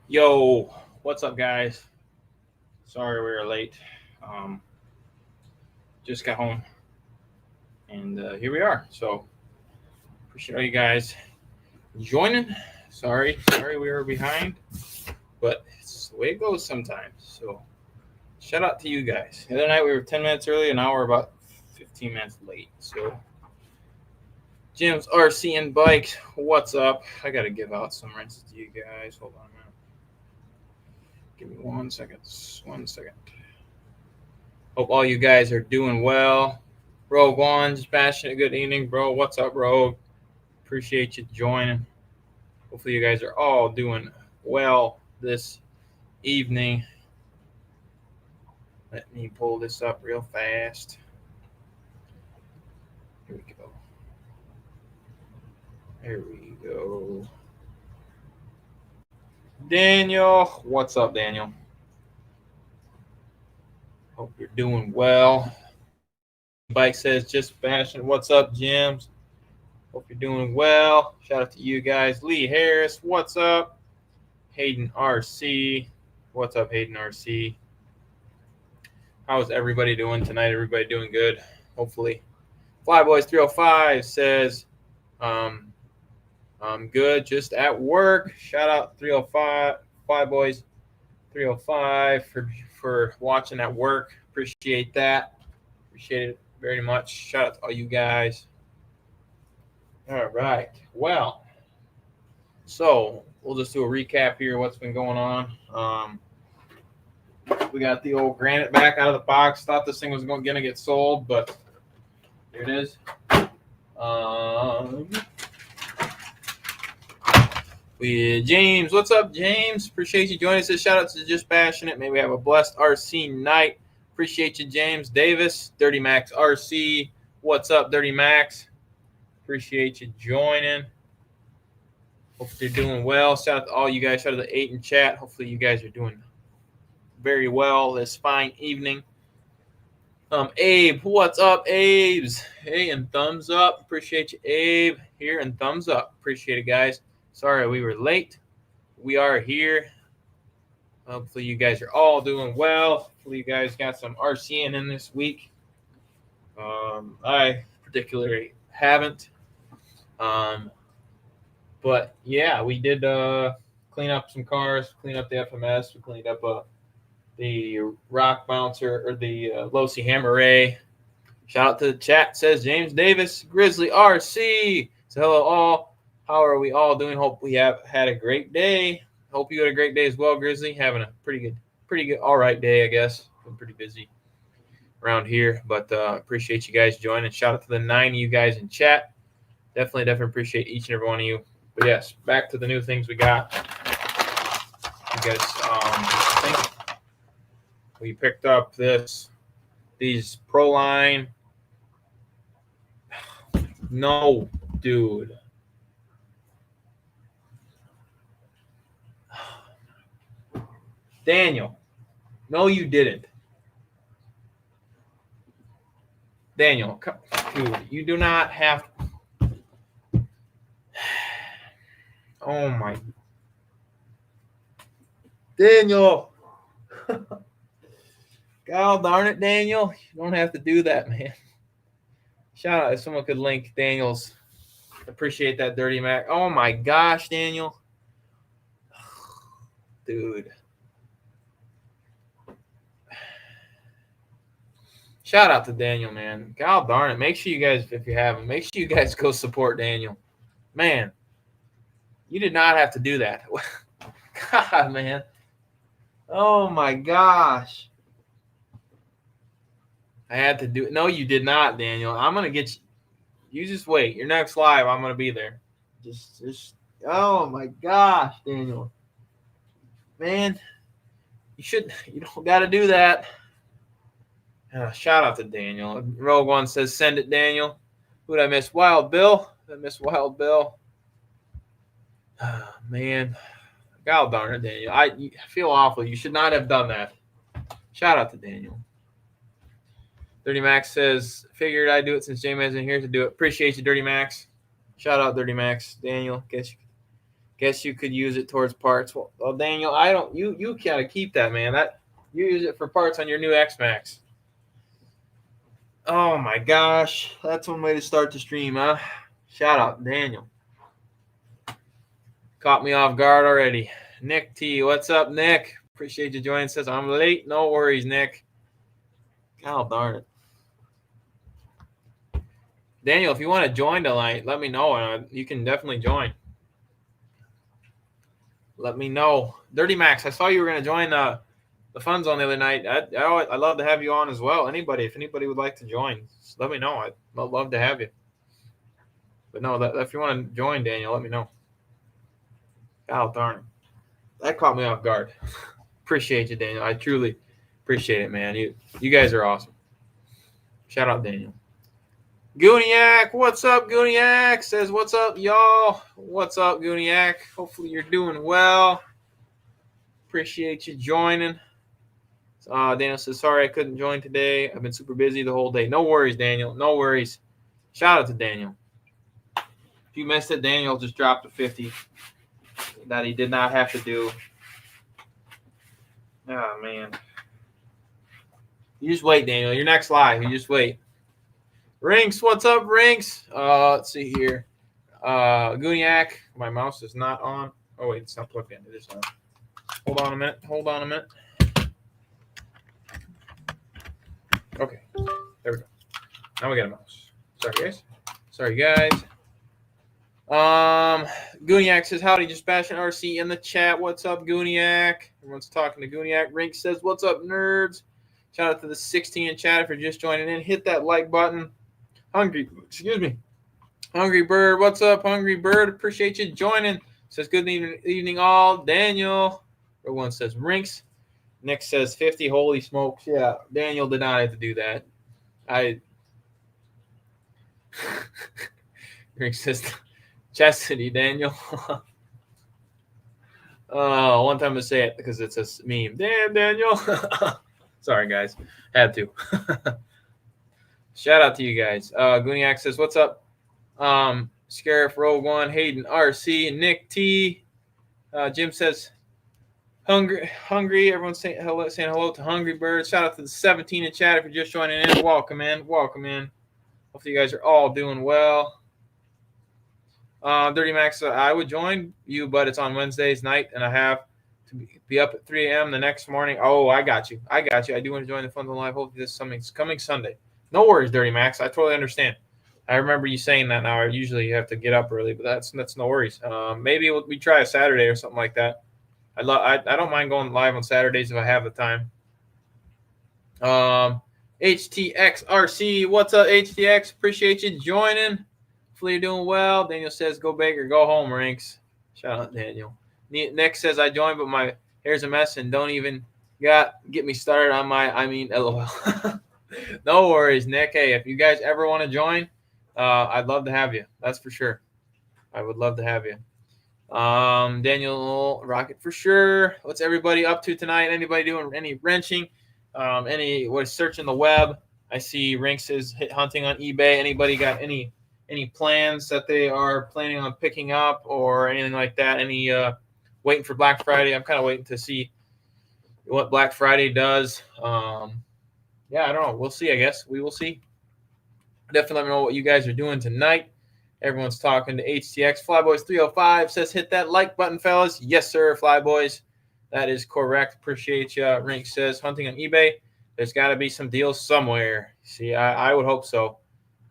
Yo, what's up, guys? Sorry we were late. Um, just got home, and here we are. So appreciate all you guys joining. Sorry we were behind, but it's the way it goes sometimes. So shout out to you guys. The other night we were 10 minutes early, and now we're about 15 minutes late. So Jim's RC and bikes. What's up? I gotta give out some rinses to you guys. Hold on a minute. Give me 1 second. 1 second. Hope all you guys are doing well. Rogue One, just bashing it. Good evening, bro. What's up, Rogue? Appreciate you joining. Hopefully, you guys are all doing well this evening. Let me pull this up real fast. Here we go. There we go. Daniel, what's up, Daniel? Hope you're doing well. Bike says just bashing. What's up, Jims? Hope you're doing well. Shout out to you guys. Lee Harris, what's up? Hayden RC, what's up, Hayden RC? How's everybody doing tonight? Everybody doing good, hopefully. Flyboys305 says, I'm good, just at work. Shout out 305, Flyboys305 for watching at work. Appreciate that. Appreciate it very much. Shout out to all you guys. All right. Well, so we'll just do a recap here. What's been going on? We got the old Granite back out of the box. Thought this thing was going to get sold, but here it is. James, what's up, James? Appreciate you joining us. Shout out to Just Passionate. May we have a blessed RC night. Appreciate you, James Davis. Dirty Max RC. What's up, Dirty Max? Appreciate you joining. Hope you're doing well. Shout out to all you guys. Shout out to 8 in chat. Hopefully you guys are doing very well this fine evening. Abe, what's up, Abe's? Hey, and thumbs up. Appreciate you, Abe. Here and thumbs up. Appreciate it, guys. Sorry we were late. We are here. Hopefully you guys are all doing well. Hopefully you guys got some RCing in this week. I particularly haven't. But yeah, we did clean up some cars, clean up the FMS. We cleaned up the rock bouncer or the Losi Hammer Ray. Shout out to the chat. Says James Davis, Grizzly RC. So hello all. How are we all doing? Hope we have had a great day. Hope you had a great day as well, Grizzly. Having a pretty good, all right day, I guess. Been pretty busy around here, but appreciate you guys joining. Shout out to the 9 of you guys in chat. Definitely appreciate each and every one of you. But yes, back to the new things we got. You guys, I think we picked up these Proline. No, dude. Daniel. No, you didn't. Daniel, dude, you do not have. Oh my. Daniel. God darn it, Daniel. You don't have to do that, man. Shout out if someone could link Daniel's. Appreciate that, Dirty Mac. Oh my gosh, Daniel. Dude. Shout out to Daniel, man. God darn it. Make sure you guys, if you haven't, make sure you guys go support Daniel. Man, you did not have to do that. God, man. Oh my gosh. I had to do it. No, you did not, Daniel. I'm going to get you. You just wait. Your next live, I'm going to be there. Just. Oh my gosh, Daniel. Man, you don't got to do that. Shout out to Daniel. Rogue One says, send it, Daniel. Who did I miss? Wild Bill. I miss Wild Bill. Man. God darn it, Daniel. I feel awful. You should not have done that. Shout out to Daniel. Dirty Max says, figured I'd do it since J-Man's in here to do it. Appreciate you, Dirty Max. Shout out, Dirty Max. Daniel, Guess you could use it towards parts. Well, Daniel, I don't. You gotta keep that, man. That you use it for parts on your new X-Max. Oh my gosh, that's one way to start the stream, huh? Shout out, Daniel. Caught me off guard already. Nick T, what's up, Nick? Appreciate you joining. Says I'm late. No worries, Nick. God darn it. Daniel, if you want to join tonight, let me know. You can definitely join. Let me know. Dirty Max, I saw you were going to join the Fun Zone the other night. I'd love to have you on as well. If anybody would like to join, just let me know. I'd love to have you. But no, if you want to join, Daniel, let me know. God darn it. That caught me off guard. Appreciate you, Daniel. I truly appreciate it, man. You guys are awesome. Shout out, Daniel. Gooniac, what's up, Gooniac? Says, what's up, y'all? What's up, Gooniac? Hopefully you're doing well. Appreciate you joining. Daniel says, sorry I couldn't join today. I've been super busy the whole day. No worries, Daniel. No worries. Shout out to Daniel. If you missed it, Daniel just dropped a 50 that he did not have to do. Oh, man. You just wait, Daniel. Your next live. You just wait. Rinks, what's up, Rinks? Let's see here. Gooniac, my mouse is not on. Oh, wait, it's not plugged in. It is on. Hold on a minute. Okay, there we go. Now we got a mouse. Sorry, guys. Gooniac says, howdy, just bashing RC in the chat. What's up, Gooniac? Everyone's talking to Gooniac. Rinks says, what's up, nerds? Shout out to the 16 in chat if you're just joining in. Hit that like button. Hungry Bird, what's up, Hungry Bird? Appreciate you joining. Says good evening all. Daniel, everyone says Rinks. Nick says 50. Holy smokes! Yeah, Daniel did not have to do that. Rinks says chastity, Daniel. One time to say it because it's a meme. Damn, Daniel. Sorry, guys, had to. Shout out to you guys. Gooniac says, what's up? Scarif, Rogue One, Hayden, RC, Nick T. Jim says, hungry. Everyone's saying hello to Hungry Bird. Shout out to the 17 in chat if you're just joining in. Welcome in. Hopefully you guys are all doing well. Dirty Max, I would join you, but it's on Wednesdays night, and I have to be up at 3 a.m. the next morning. Oh, I got you. I do want to join the Fun Zone Live. Hopefully this is coming Sunday. No worries, Dirty Max. I totally understand. I remember you saying that now. Usually you have to get up early, but that's no worries. Maybe we try a Saturday or something like that. I don't mind going live on Saturdays if I have the time. HTXRC, what's up, HTX? Appreciate you joining. Hopefully you're doing well. Daniel says, go big or go home, Rinks. Shout out, Daniel. Nick says, I joined, but my hair's a mess and don't even get me started on LOL. No worries, Nick. Hey, if you guys ever want to join, I'd love to have you. That's for sure. I would love to have you. Daniel Rocket for sure. What's everybody up to tonight? Anybody doing any wrenching? Searching the web? I see Rinks is hunting on eBay. Anybody got any plans that they are planning on picking up or anything like that? Any waiting for Black Friday? I'm kind of waiting to see what Black Friday does. Yeah, I don't know. We'll see, I guess. We will see. Definitely let me know what you guys are doing tonight. Everyone's talking to HTX. Flyboys305 says, hit that like button, fellas. Yes, sir, Flyboys. That is correct. Appreciate you. Rink says, hunting on eBay. There's got to be some deals somewhere. See, I would hope so.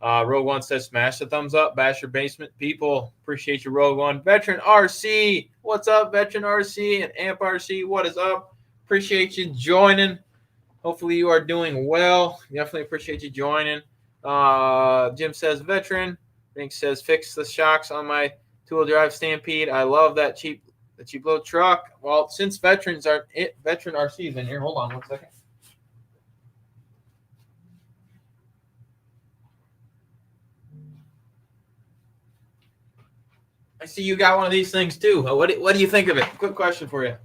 Rogue One says, smash the thumbs up. Bash your basement people. Appreciate you, Rogue One. Veteran RC. What's up, Veteran RC and Amp RC? What is up? Appreciate you joining. Hopefully you are doing well. Definitely appreciate you joining. Jim says, veteran. Rink says, fix the shocks on my two-wheel drive Stampede. I love that cheap little truck. Well, since veteran RC's in here, hold on 1 second. I see you got one of these things too. What do you think of it? Quick question for you.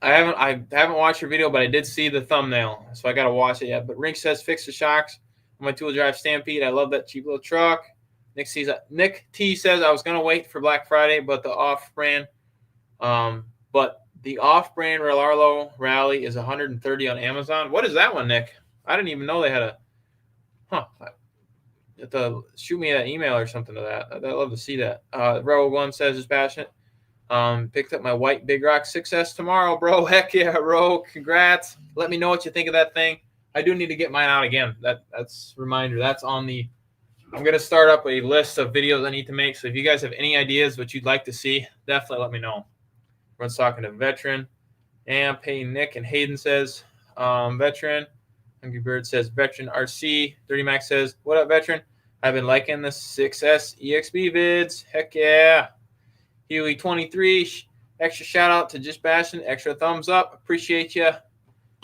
I haven't watched your video, but I did see the thumbnail, so I got to watch it yet. But Rink says, fix the shocks on my two-wheel drive Stampede. I love that cheap little truck. Nick T says I was gonna wait for Black Friday, but the off-brand Relaro Rally is 130 on Amazon. What is that one, Nick? I didn't even know they had a. Huh. You have to shoot me an email or something to that. I'd love to see that. Row 1 says is passionate. Picked up my white Big Rock 6S tomorrow, bro. Heck yeah, Ro. Congrats. Let me know what you think of that thing. I do need to get mine out again. That's a reminder. That's on the. I'm going to start up a list of videos I need to make. So if you guys have any ideas what you'd like to see, definitely let me know. Everyone's talking to Veteran. And Pay Nick and Hayden says, Veteran. Hungry Bird says, Veteran RC. Dirty Mac says, what up, Veteran? I've been liking the 6S EXB vids. Heck yeah. Huey 23. Extra shout out to Just Bashing. Extra thumbs up. Appreciate you.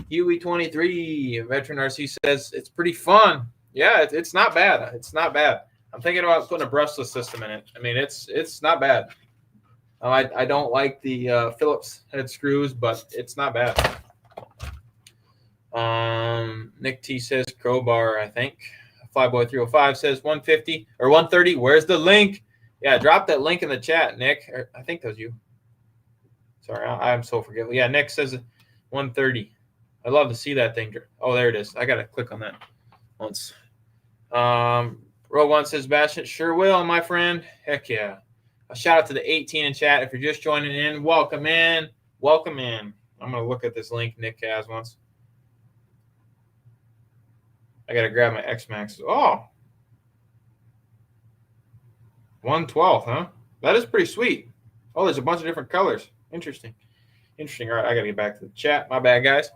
Huey 23. Veteran RC says, it's pretty fun. Yeah, it's not bad. It's not bad. I'm thinking about putting a brushless system in it. I mean, it's not bad. I don't like the Phillips head screws, but it's not bad. Nick T says crowbar, I think. Flyboy305 says 150 or 130. Where's the link? Yeah, drop that link in the chat, Nick. I think that was you. Sorry, I'm so forgetful. Yeah, Nick says 130. I'd love to see that thing. Oh, there it is. I got to click on that once. Row 1 says, Bastion, sure will, my friend. Heck yeah. A shout out to the 18 in chat. If you're just joining in, welcome in. Welcome in. I'm going to look at this link Nick has once. I got to grab my X-Max. Oh. 1/12, huh? That is pretty sweet. Oh, there's a bunch of different colors. Interesting. All right, I got to get back to the chat. My bad, guys.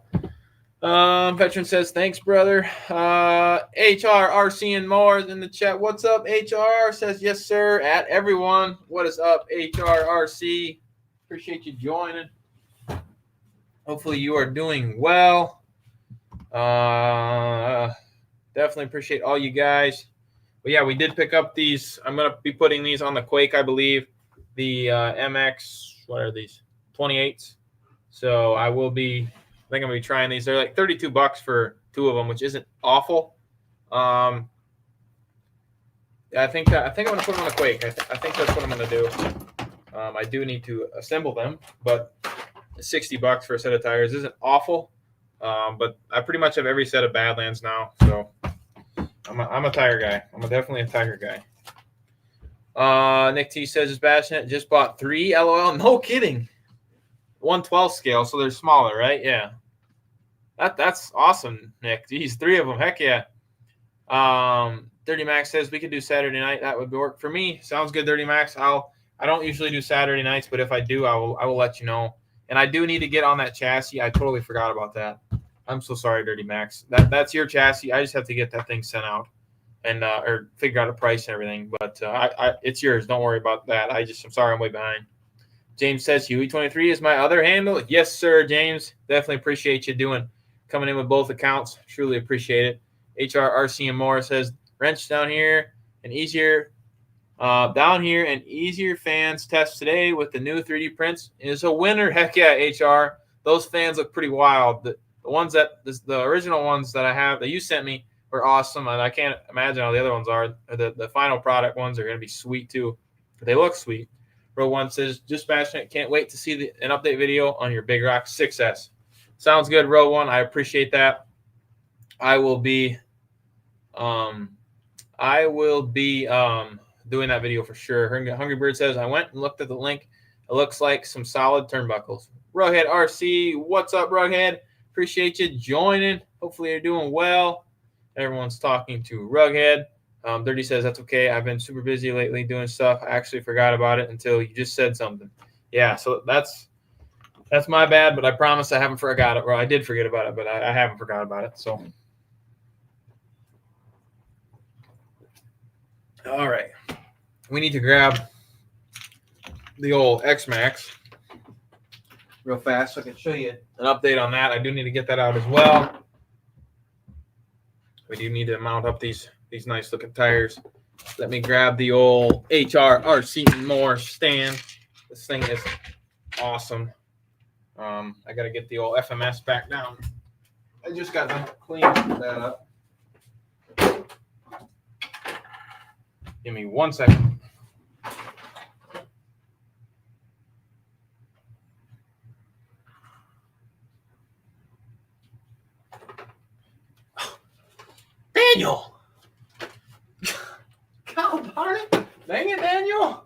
Veteran says, thanks, brother. HR, RC, and more in the chat. What's up, HR? Says, yes, sir. At everyone. What is up, HR, RC? Appreciate you joining. Hopefully you are doing well. Definitely appreciate all you guys. But yeah, we did pick up these. I'm going to be putting these on the Quake, I believe. The MX, what are these? 28s. So I think I'm going to be trying these. They're like $32 for 2 of them, which isn't awful. I think I'm going to put them on the Quake. I think that's what I'm going to do. I do need to assemble them, but $60 for a set of tires isn't awful. But I pretty much have every set of Badlands now, so I'm a tire guy. I'm definitely a tire guy. Nick T says, is Bastion just bought 3? LOL. No kidding. 1/12 scale, so they're smaller, right? Yeah. That's awesome, Nick. Geez, 3 of them. Heck yeah. Dirty Max says we could do Saturday night. That would work for me. Sounds good, Dirty Max. I don't usually do Saturday nights, but if I do, I will let you know. And I do need to get on that chassis. I totally forgot about that. I'm so sorry, Dirty Max. That's your chassis. I just have to get that thing sent out and or figure out a price and everything. But it's yours. Don't worry about that. I'm sorry I'm way behind. James says Huey23 is my other handle. Yes, sir, James. Definitely appreciate you coming in with both accounts. Truly appreciate it. HRRC and more says wrench down here and easier fans test today with the new 3D prints is a winner. Heck yeah, HR. Those fans look pretty wild. The ones the original ones that I have that you sent me were awesome, and I can't imagine how the other ones are. The final product ones are going to be sweet too. But they look sweet. Row 1 says, just passionate. Can't wait to see an update video on your Big Rock 6S. Sounds good, Row 1. I appreciate that. I will be doing that video for sure. Hungry Bird says, I went and looked at the link. It looks like some solid turnbuckles. Rughead RC, what's up, Rughead? Appreciate you joining. Hopefully you're doing well. Everyone's talking to Rughead. Dirty says, that's okay. I've been super busy lately doing stuff. I actually forgot about it until you just said something. Yeah, so that's my bad, but I promise I haven't forgot it. Well, I did forget about it, but I haven't forgot about it. So, all right. We need to grab the old X-Max real fast so I can show you an update on that. I do need to get that out as well. We do need to mount up these nice looking tires. Let me grab the old HRRC and more stand. This thing is awesome. I got to get the old FMS back down. I just got to clean that up. Give me 1 second. Daniel! God darn it! Dang it, Daniel!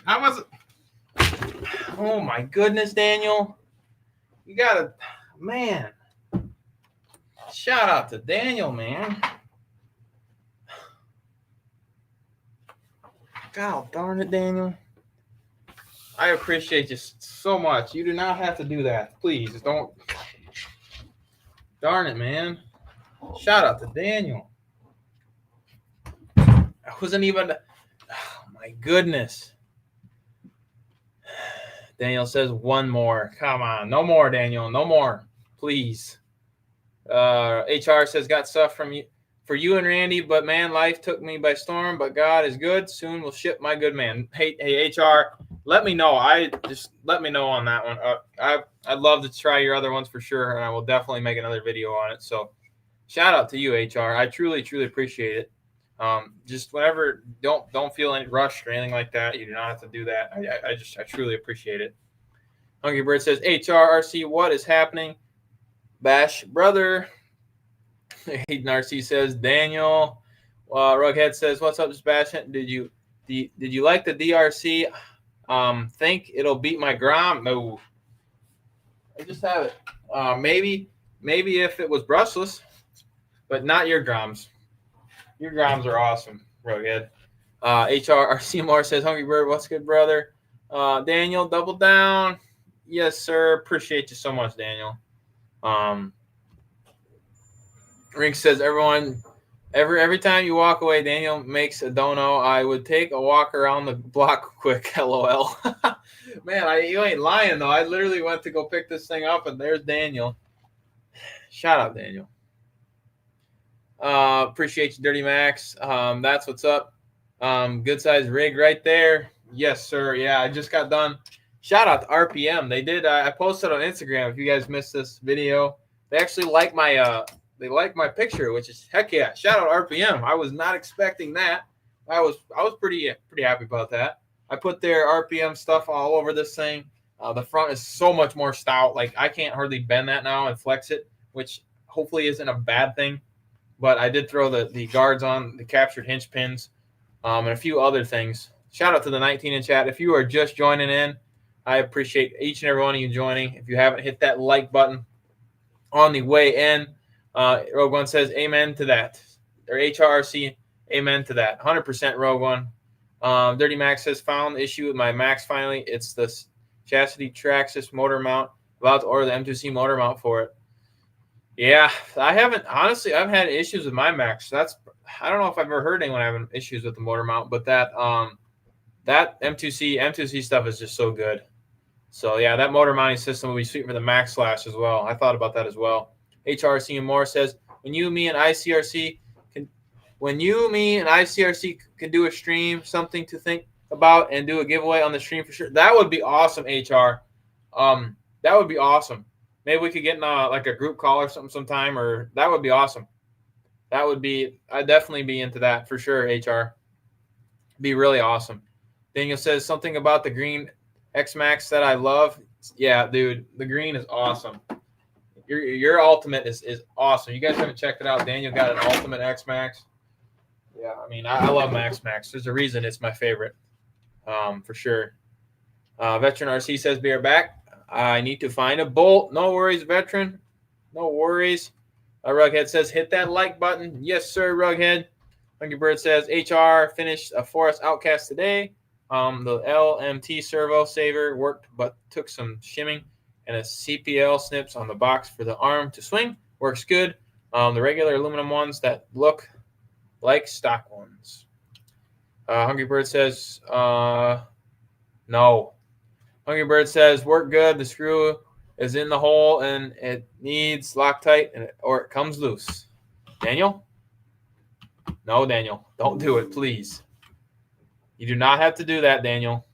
I wasn't. Oh my goodness, Daniel! You gotta, man. Shout out to Daniel, man. God darn it, Daniel. I appreciate you so much. You do not have to do that. Please don't. Darn it, man. Shout out to Daniel. I wasn't even. Oh my goodness. Daniel says one more. Come on. No more, Daniel. No more. Please. HR says got stuff from you for you and Randy, but man, life took me by storm. But God is good. Soon we'll ship my good man. Hey, HR, let me know. Let me know on that one. I'd love to try your other ones for sure, and I will definitely make another video on it. So, shout out to you, HR. I truly appreciate it. Just whenever, don't feel any rush or anything like that. You do not have to do that. I truly appreciate it. Hungry Bird says, HRRC, what is happening? Bash brother. Hayden RC says, Daniel. Rughead says, what's up, JustBashinit? Did you like the DRC? Think it'll beat my Grom? No. I just have it. Maybe if it was brushless, but not your Groms. Your Groms are awesome, Rughead. HRRC Moore says, Hungry Bird, what's good, brother? Daniel, double down. Yes, sir. Appreciate you so much, Daniel. Rink says, everyone, every time you walk away, Daniel makes a dono. I would take a walk around the block quick. LOL. Man, you ain't lying though. I literally went to go pick this thing up, and there's Daniel. Shout out, Daniel. Appreciate you, Dirty Max. That's what's up. Good size rig right there. Yes, sir. Yeah, I just got done. Shout out to RPM. They did. I posted on Instagram. If you guys missed this video, they actually like my picture, which is heck yeah. Shout out RPM. I was not expecting that. I was pretty happy about that. I put their RPM stuff all over this thing. The front is so much more stout. Like I can't hardly bend that now and flex it, which hopefully isn't a bad thing. But I did throw the guards on, the captured hinge pins, and a few other things. Shout out to the 19 in chat. If you are just joining in, I appreciate each and every one of you joining. If you haven't hit that like button on the way in, Rogue One says amen to that. Or HRC, amen to that. 100% Rogue One. Dirty Max says found the issue with my Max finally. It's the chassis Traxxas motor mount. About to order the M2C motor mount for it. Yeah, I haven't. Honestly, I've had issues with my Max. I don't know if I've ever heard anyone having issues with the motor mount, but that M2C stuff is just so good. So yeah, that motor mounting system will be sweet for the Max Slash as well. I thought about that as well. HRC and more says, when you, me, and ICRC can do a stream, something to think about, and do a giveaway on the stream for sure. That would be awesome, HR. That would be awesome. Maybe we could get in like a group call or something sometime, or that would be awesome. I'd definitely be into that for sure, HR. Be really awesome. Daniel says something about the green X-Max that I love. Yeah, dude, the green is awesome. Your Ultimate is awesome. You guys haven't checked it out. Daniel got an Ultimate X-Max. Yeah, I mean, I love my X-Max. There's a reason it's my favorite, for sure. Veteran RC says, be right back. I need to find a bolt. No worries, Veteran. No worries. Rughead says, hit that like button. Yes, sir, Rughead. Hungry Bird says, HR finished a Forest Outcast today. The LMT servo saver worked, but took some shimming, and a CPL snips on the box for the arm to swing. Works good. The regular aluminum ones that look like stock ones. Hungry Bird says, no. Hungry Bird says, work good. The screw is in the hole, and it needs Loctite, or it comes loose. Daniel? No, Daniel. Don't do it, please. You do not have to do that, Daniel.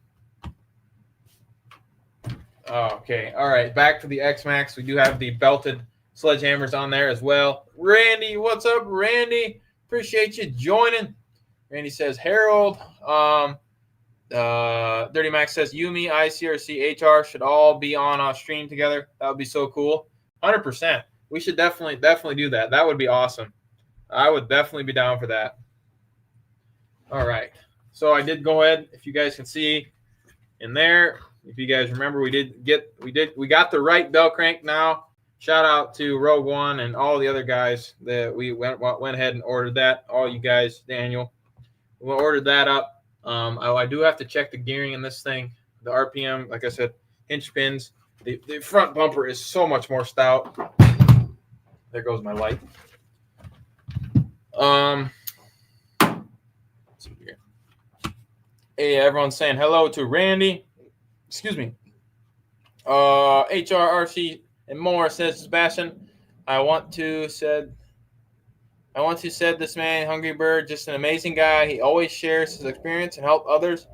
Okay. All right. Back to the X-Max. We do have the belted sledgehammers on there as well. Randy, what's up, Randy? Appreciate you joining. Randy says, Harold. Dirty Max says, Yumi, ICRC, HR should all be on a stream together. That would be so cool. 100%. We should definitely do that. That would be awesome. I would definitely be down for that. All right. So I did go ahead, if you guys can see in there, if you guys remember, we got the right bell crank now. Shout out to Rogue One and all the other guys that we went ahead and ordered that. All you guys, Daniel, we ordered that up. I do have to check the gearing in this thing, the RPM. Like I said, hinge pins. The front bumper is so much more stout. There goes my light. Hey, everyone's saying hello to Randy. Excuse me. HRRC and more says Sebastian. I want to said this man, Hungry Bird, just an amazing guy. He always shares his experience and help others.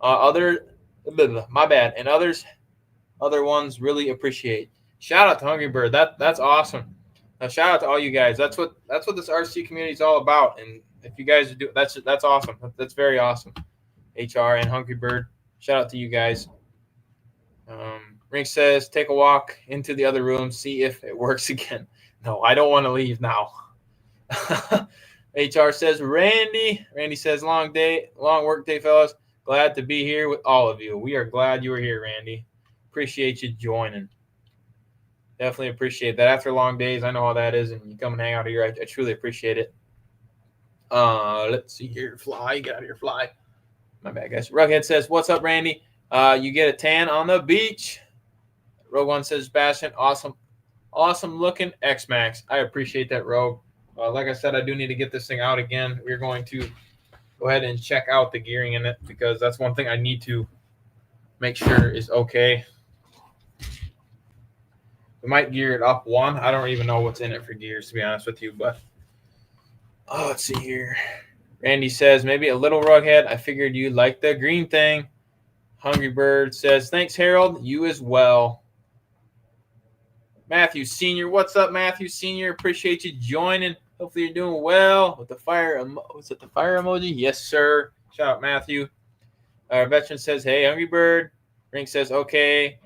And other ones really appreciate. Shout out to Hungry Bird. That's awesome. Shout out to all you guys. That's what this RC community is all about. And if you guys do, that's awesome. That's very awesome. HR and Hungry Bird. Shout out to you guys. Rink says, take a walk into the other room, see if it works again. No, I don't want to leave now. HR says, Randy says, long work day, fellas. Glad to be here with all of you. We are glad you were here, Randy. Appreciate you joining. Definitely appreciate that. After long days, I know how that is, and you come and hang out here. I truly appreciate it. Let's see here. Fly. Get out of here, Fly. My bad, guys. Rughead says, what's up, Randy? You get a tan on the beach. Rogue One says, Bastion, awesome looking X-Max. I appreciate that, Rogue. Like I said, I do need to get this thing out again. We're going to go ahead and check out the gearing in it because that's one thing I need to make sure is okay. We might gear it up one. I don't even know what's in it for gears, to be honest with you. But let's see here. Randy says, maybe a little Rughead. I figured you'd like the green thing. Hungry Bird says, thanks, Harold. You as well. Matthew Sr. What's up, Matthew Sr.? Appreciate you joining. Hopefully you're doing well with the fire. Was it the fire emoji? Yes, sir. Shout out, Matthew. Our veteran says, hey, Hungry Bird. Rink says, okay.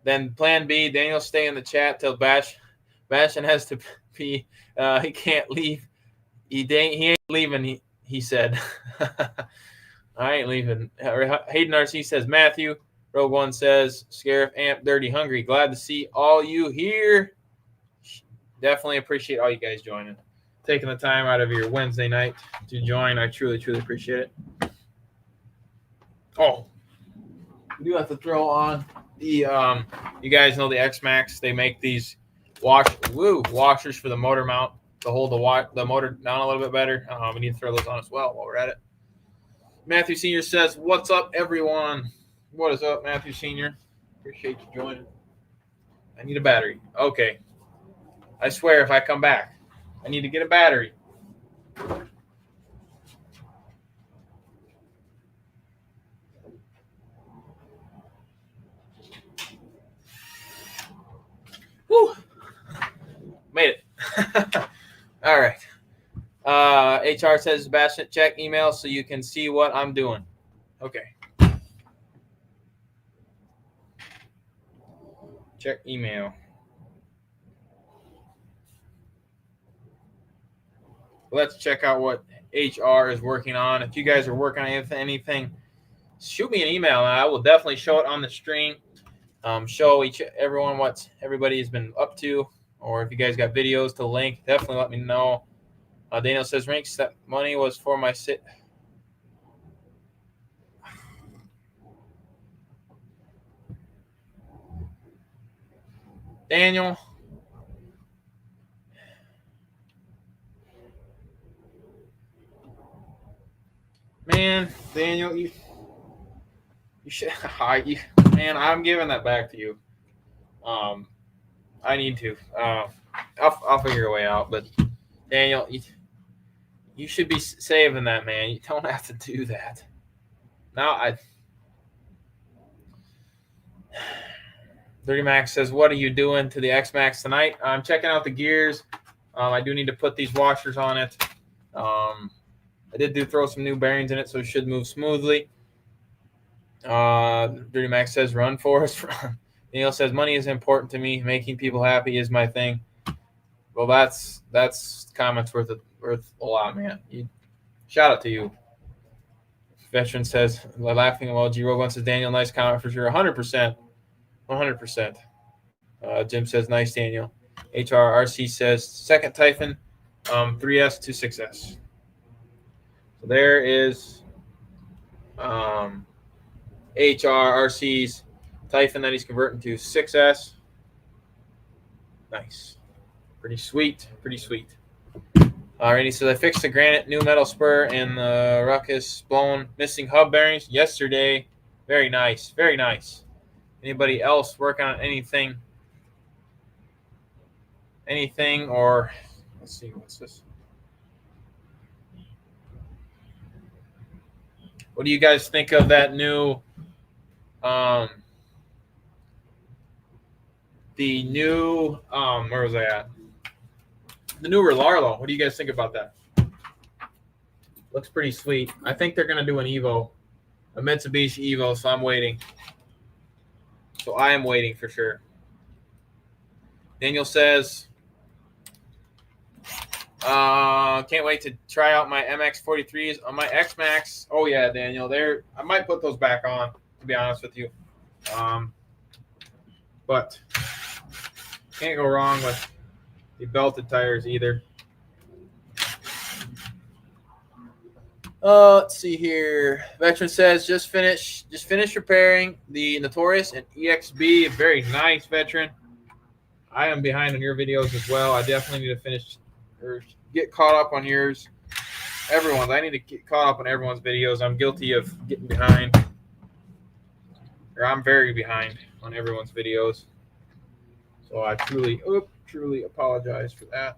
Then plan B, Daniel stay in the chat till Bastion has to be. He can't leave. He ain't leaving, he said. I ain't leaving. Hayden RC says, Matthew. Rogue One says, Scarif, Amp, Dirty, Hungry. Glad to see all you here. Definitely appreciate all you guys joining. Taking the time out of your Wednesday night to join. I truly, truly appreciate it. Oh, we do have to throw on the, you guys know the X-Max. They make these washers for the motor mount to hold the motor down a little bit better. We need to throw those on as well while we're at it. Matthew Sr. says, what's up, everyone? What is up, Matthew Sr.? Appreciate you joining. I need a battery. Okay. I swear if I come back, I need to get a battery. Whew. Made it. All right. HR says, Sebastian, check email so you can see what I'm doing. Okay. Check email. Let's check out what HR is working on. If you guys are working on anything, shoot me an email, and I will definitely show it on the stream. Show everyone what everybody has been up to, or if you guys got videos to link, definitely let me know. Daniel says, Rinks, that money was for my sit. Daniel. Man, Daniel, you should. Man, I'm giving that back to you. I need to. I'll figure a way out. But Daniel, you should be saving that, man. You don't have to do that. Now Dirty Max says, what are you doing to the X-Max tonight? I'm checking out the gears. I do need to put these washers on it. I did throw some new bearings in it, so it should move smoothly. Dirty Max says, run Forrest. Neil says, money is important to me. Making people happy is my thing. Well, that's comments worth a lot, man. Shout out to you. Veteran says, laughing emoji. Rogue says, Daniel, nice comment for sure. 100%. 100%. Jim says, nice, Daniel. HRRC says, second Typhon, 3S to 6S. So there is HRRC's Typhon that he's converting to 6S. Nice. Pretty sweet. Pretty sweet. Randy says, I fixed the granite new metal spur and the ruckus blown missing hub bearings yesterday. Very nice. Very nice. Anybody else work on anything? Anything or let's see, what's this? What do you guys think of that new the new where was I at? The new Relarlo. What do you guys think about that? Looks pretty sweet. I think they're gonna do an Evo, a Mitsubishi Evo, so I'm waiting. So I am waiting for sure. Daniel says, can't wait to try out my MX-43s on my X-Max. Oh yeah, Daniel. I might put those back on, to be honest with you. But can't go wrong with the belted tires either. Let's see here. Veteran says, just finish repairing the Notorious and EXB. Very nice, Veteran. I am behind on your videos as well. I definitely need to finish or get caught up on yours. Everyone's. I need to get caught up on everyone's videos. I'm guilty of getting behind. Or I'm very behind on everyone's videos. So I truly apologize for that.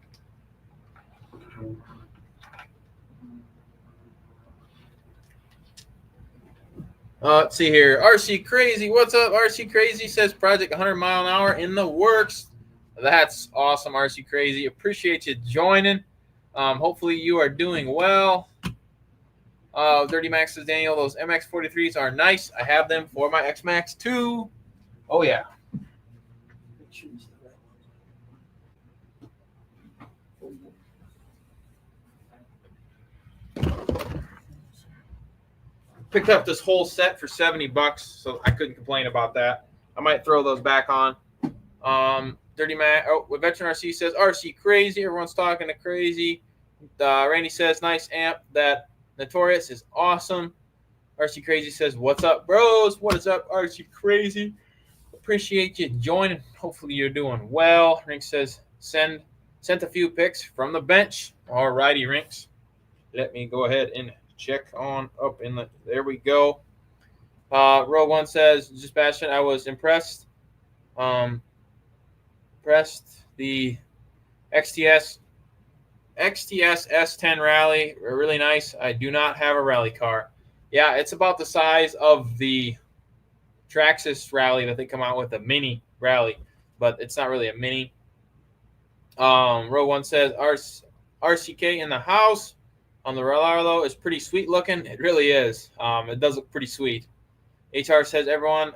Let's see here. RC Crazy. What's up? RC Crazy says project 100 mile an hour in the works. That's awesome, RC Crazy. Appreciate you joining. Hopefully you are doing well. Dirty Max says, Daniel, those MX-43s are nice. I have them for my X-Max too. Oh, yeah. Picked up this whole set for $70, so I couldn't complain about that. I might throw those back on. Dirty Mac. Oh, Veteran RC says RC Crazy. Everyone's talking to Crazy. Randy says nice amp. That Notorious is awesome. RC Crazy says what's up, bros? What is up, RC Crazy? Appreciate you joining. Hopefully you're doing well. Rinks says sent a few pics from the bench. All righty, Rinks. Let me go ahead and check on up in the. There we go. Row 1 says JustBashinit. I was impressed. The XTS S10 Rally, really nice. I do not have a rally car. Yeah, it's about the size of the Traxxas Rally that they come out with, a mini rally, but it's not really a mini. Row 1 says RCK in the house on the Relarlo is pretty sweet looking. It really is. It does look pretty sweet. HR says everyone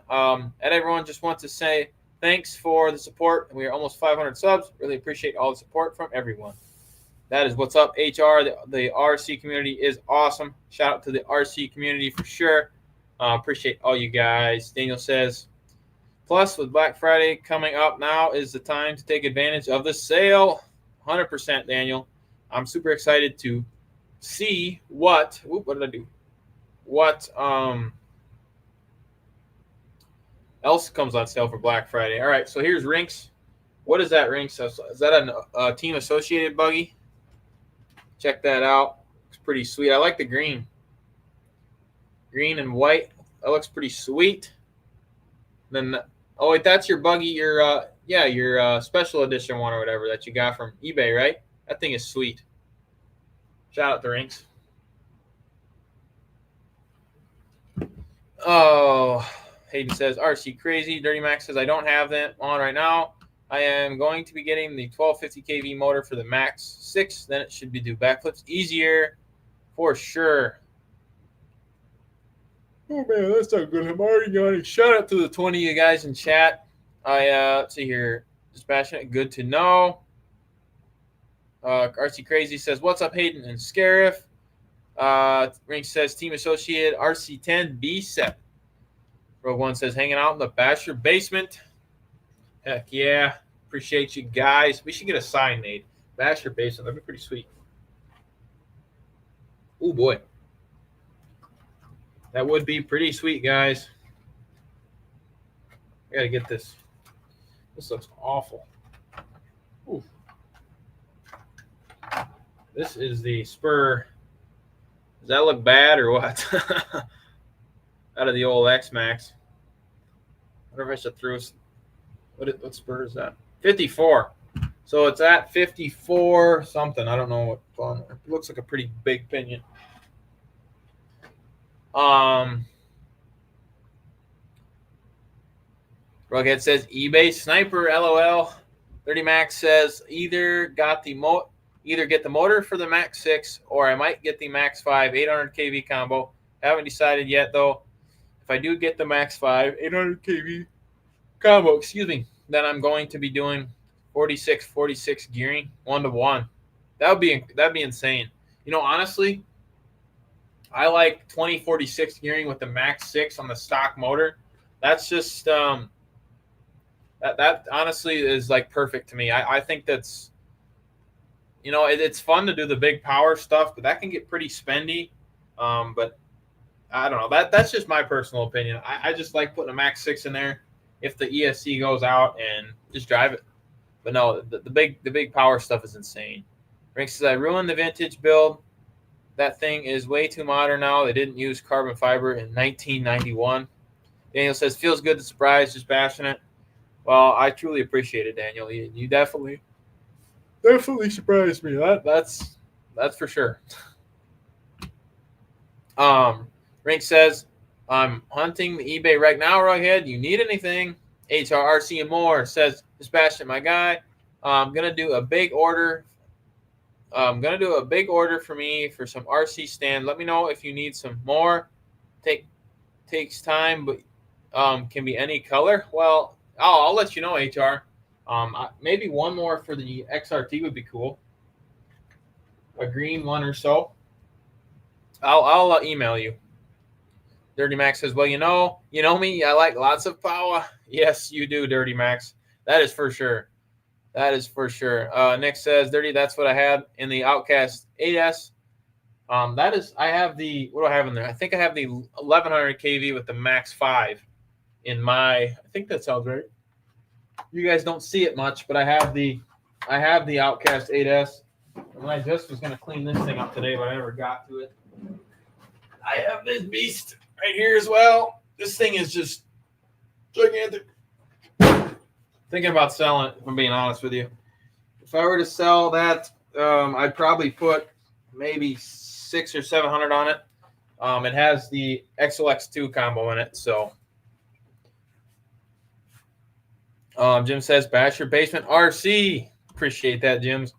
just wants to say thanks for the support. We are almost 500 subs. Really appreciate all the support from everyone. That is what's up, HR. The RC community is awesome. Shout out to the RC community for sure. Appreciate all you guys. Daniel says, plus with Black Friday coming up, now is the time to take advantage of the sale. 100%, Daniel. I'm super excited to see what did I do? What else comes on sale for Black Friday? All right, so here's Rinks. What is that, Rinks? Is that a Team Associated buggy? Check that out. It's pretty sweet. I like the green. Green and white. That looks pretty sweet. Then, oh wait, that's your buggy. Your special edition one or whatever that you got from eBay, right? That thing is sweet. Shout out to Rinks. Oh, Hayden says RC Crazy. Dirty Max says I don't have them on right now. I am going to be getting the 1250 kV motor for the Max 6. Then it should be do backflips easier. for sure. Oh man, that's not good. I'm already yawning. Shout out to the 20 of you guys in chat. Let's see here. Just passionate. Good to know. RC Crazy says, "What's up, Hayden and Scarif?" Ring says, "Team Associate RC10 B7." Rogue One says, "Hanging out in the Basher basement." Heck yeah. Appreciate you guys. We should get a sign made. Basher basement. That'd be pretty sweet. Oh boy. That would be pretty sweet, guys. I gotta get this. This looks awful. Ooh. This is the Spur. Does that look bad or what? Out of the old X-Max. I wonder if I should throw. What Spur is that? 54. So it's at 54 something. I don't know what. It looks like a pretty big pinion. Rughead says eBay sniper LOL. 30 Max says either get the motor for the Max 6 or I might get the Max 5 800 kV combo. Haven't decided yet though. If I do get the Max 5 800 kV combo, then I'm going to be doing 46 gearing 1-to-1. That'd be insane. You know, honestly, I like 2046 gearing with the Max 6 on the stock motor. That's just that honestly is like perfect to me. I think that's, you know, it's fun to do the big power stuff, but that can get pretty spendy. But I don't know. That's just my personal opinion. I just like putting a Max 6 in there if the ESC goes out and just drive it. But no, the big power stuff is insane. Rick says, I ruined the vintage build. That thing is way too modern now. They didn't use carbon fiber in 1991. Daniel says, feels good to surprise, just passionate. Well, I truly appreciate it, Daniel. You definitely surprised me. That's for sure. Rink says, I'm hunting the eBay right now, Rughead. You need anything? HRRC and more says, Dispassionate, my guy. I'm gonna do a big order. For me for some RC stand. Let me know if you need some more. Takes time, but can be any color. Well, I'll let you know, HR. Maybe one more for the XRT would be cool. A green one or so. I'll email you. Dirty Max says, well, you know me. I like lots of power. Yes, you do, Dirty Max. That is for sure. Nick says, Dirty, that's what I had in the Outcast 8S. I have the, what do I have in there? I think I have the 1100 kV with the Max 5 in my, I think that sounds right. You guys don't see it much, but I have the Outcast 8S. And I just was going to clean this thing up today, but I never got to it. I have this beast right here as well. This thing is just gigantic. Thinking about selling it, if I'm being honest with you. If I were to sell that, I'd probably put maybe $600 or $700 on it. It has the XLX2 combo in it, so. Jim says, bash your basement RC. Appreciate that, Jim's.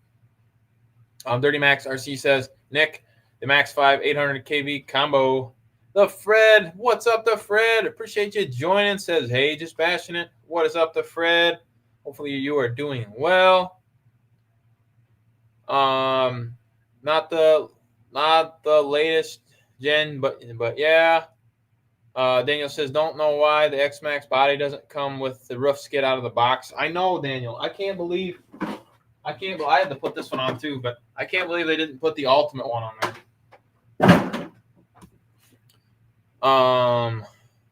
Dirty Max RC says, Nick, the Max 5 800 kV combo. The Fred, what's up, the Fred? Appreciate you joining. Says, hey, just bashing it. What is up, the Fred? Hopefully you are doing well. Not the latest gen, but yeah. Daniel says, don't know why the X-Max body doesn't come with the roof skid out of the box. I know, Daniel. I had to put this one on too, but I can't believe they didn't put the ultimate one on there.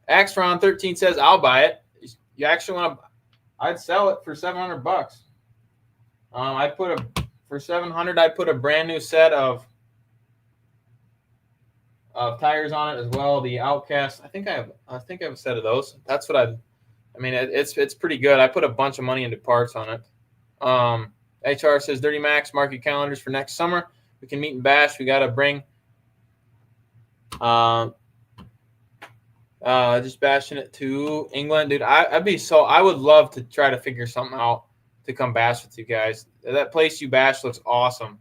Axron 13 says, I'll buy it. You actually want to, I'd sell it for $700. For $700, I'd put a brand new set of tires on it as well. The Outcast, I think I have a set of those. That's what it's pretty good. I put a bunch of money into parts on it. HR says, Dirty Max, mark your calendars for next summer. We can meet and bash. We got to bring just bashing it to England. Dude, I would love to try to figure something out to come bash with you guys. That place you bash looks awesome.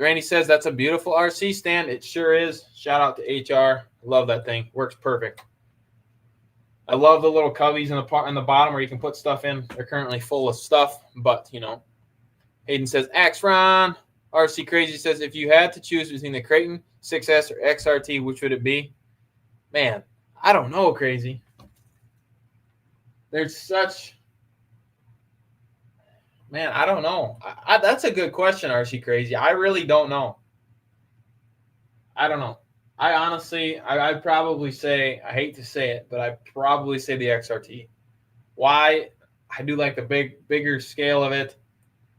Randy says that's a beautiful RC stand. It sure is. Shout out to HR. Love that thing. Works perfect. I love the little cubbies in the bottom where you can put stuff in. They're currently full of stuff, but you know. Hayden says, Axron. RC Crazy says, if you had to choose between the Creighton 6S or XRT, which would it be? Man, I don't know, Crazy. There's such... Man, I don't know. That's a good question, RC Crazy. I really don't know. I don't know. I honestly, I'd probably say, I hate to say it, but I'd probably say the XRT. Why? I do like the bigger scale of it.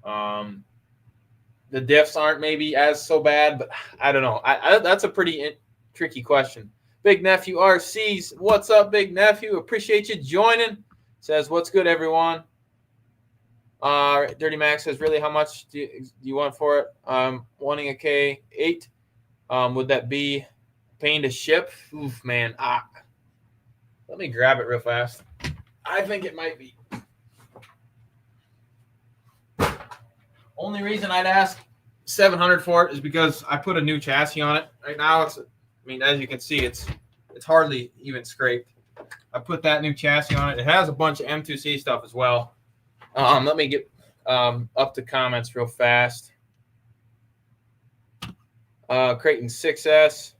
The diffs aren't maybe as so bad, but I don't know. That's a pretty tricky question. Big Nephew RCs, what's up, Big Nephew? Appreciate you joining. Says, what's good, everyone? Dirty Max says, really, how much do you want for it? Wanting a K8. Would that be pain to ship? Oof, man. Let me grab it real fast. I think it might be. Only reason I'd ask $700 for it is because I put a new chassis on it. Right now, as you can see, it's hardly even scraped. I put that new chassis on it. It has a bunch of M2C stuff as well. Let me get up to comments real fast. Creighton 6S.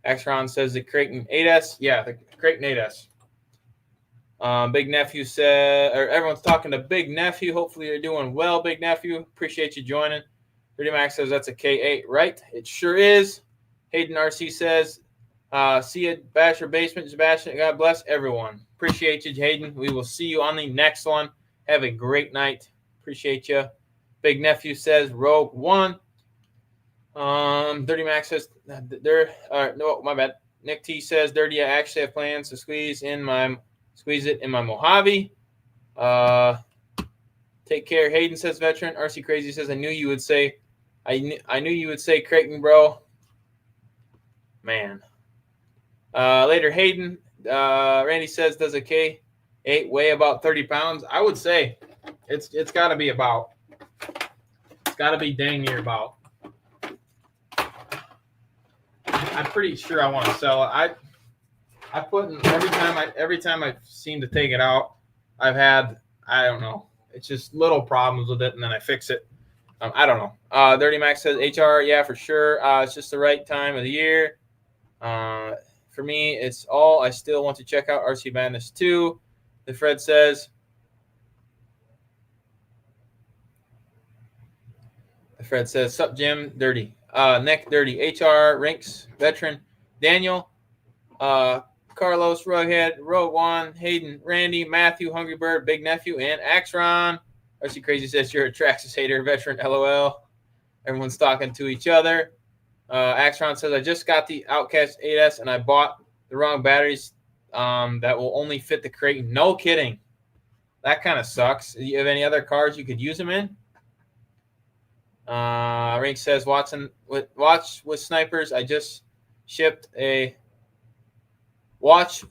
Axron says the Creighton 8S. Yeah, the Creighton 8S. Big Nephew said, or everyone's talking to Big Nephew. Hopefully you're doing well, Big Nephew. Appreciate you joining. Dirty Max says that's a K8, right? It sure is. Hayden RC says, see you at Basher Basement. JustBashinit. God bless everyone. Appreciate you, Hayden. We will see you on the next one. Have a great night. Appreciate you. Big Nephew says Rogue One. Dirty Max says no, my bad. Nick T says Dirty. I actually have plans to squeeze it in my Mojave. Take care. Hayden says veteran. RC Crazy says I knew you would say Creighton, bro. Man. Later, Hayden. Randy says, does a K8 weigh about 30 pounds? I would say it's got to be about. It's got to be dang near about. I'm pretty sure I want to sell it. I put in every time I seem to take it out, I've had, I don't know, it's just little problems with it, and then I fix it. I don't know. Dirty Max says HR, yeah, for sure. It's just the right time of the year. For me, it's all. I still want to check out RC Madness 2. The Fred says. Sup, Jim, Dirty. Nick, Dirty. HR, Rinks, Veteran, Daniel, Carlos, Rughead, Rogue One, Hayden, Randy, Matthew, Hungry Bird, Big Nephew, and Axron. RC Crazy says you're a Traxxas hater, Veteran, LOL. Everyone's talking to each other. Axron says I just got the Outcast 8S and I bought the wrong batteries that will only fit the Creighton. No kidding. That kind of sucks. Do you have any other cars you could use them in? Rink says watch with snipers. I just shipped a watch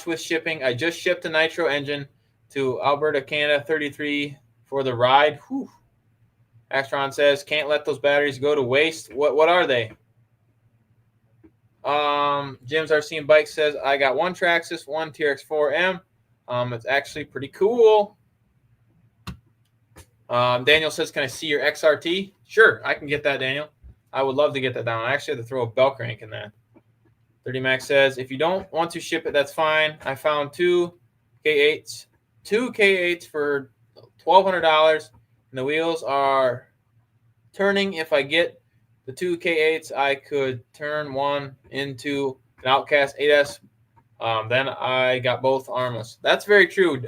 with shipping. I just shipped a nitro engine to Alberta, Canada, 33 for the ride. Whew. Axron says can't let those batteries go to waste. What are they? Jim's RC and Bike says I got one Traxxas, one TRX4M. It's actually pretty cool. Daniel says, can I see your XRT? Sure, I can get that, Daniel. I would love to get that down. I actually have to throw a belt crank in that. 30 Max says, if you don't want to ship it, that's fine. I found two K8s for $1,200, and the wheels are turning. If I get the two K8s, I could turn one into an Outcast 8S. Then I got both armless. That's very true.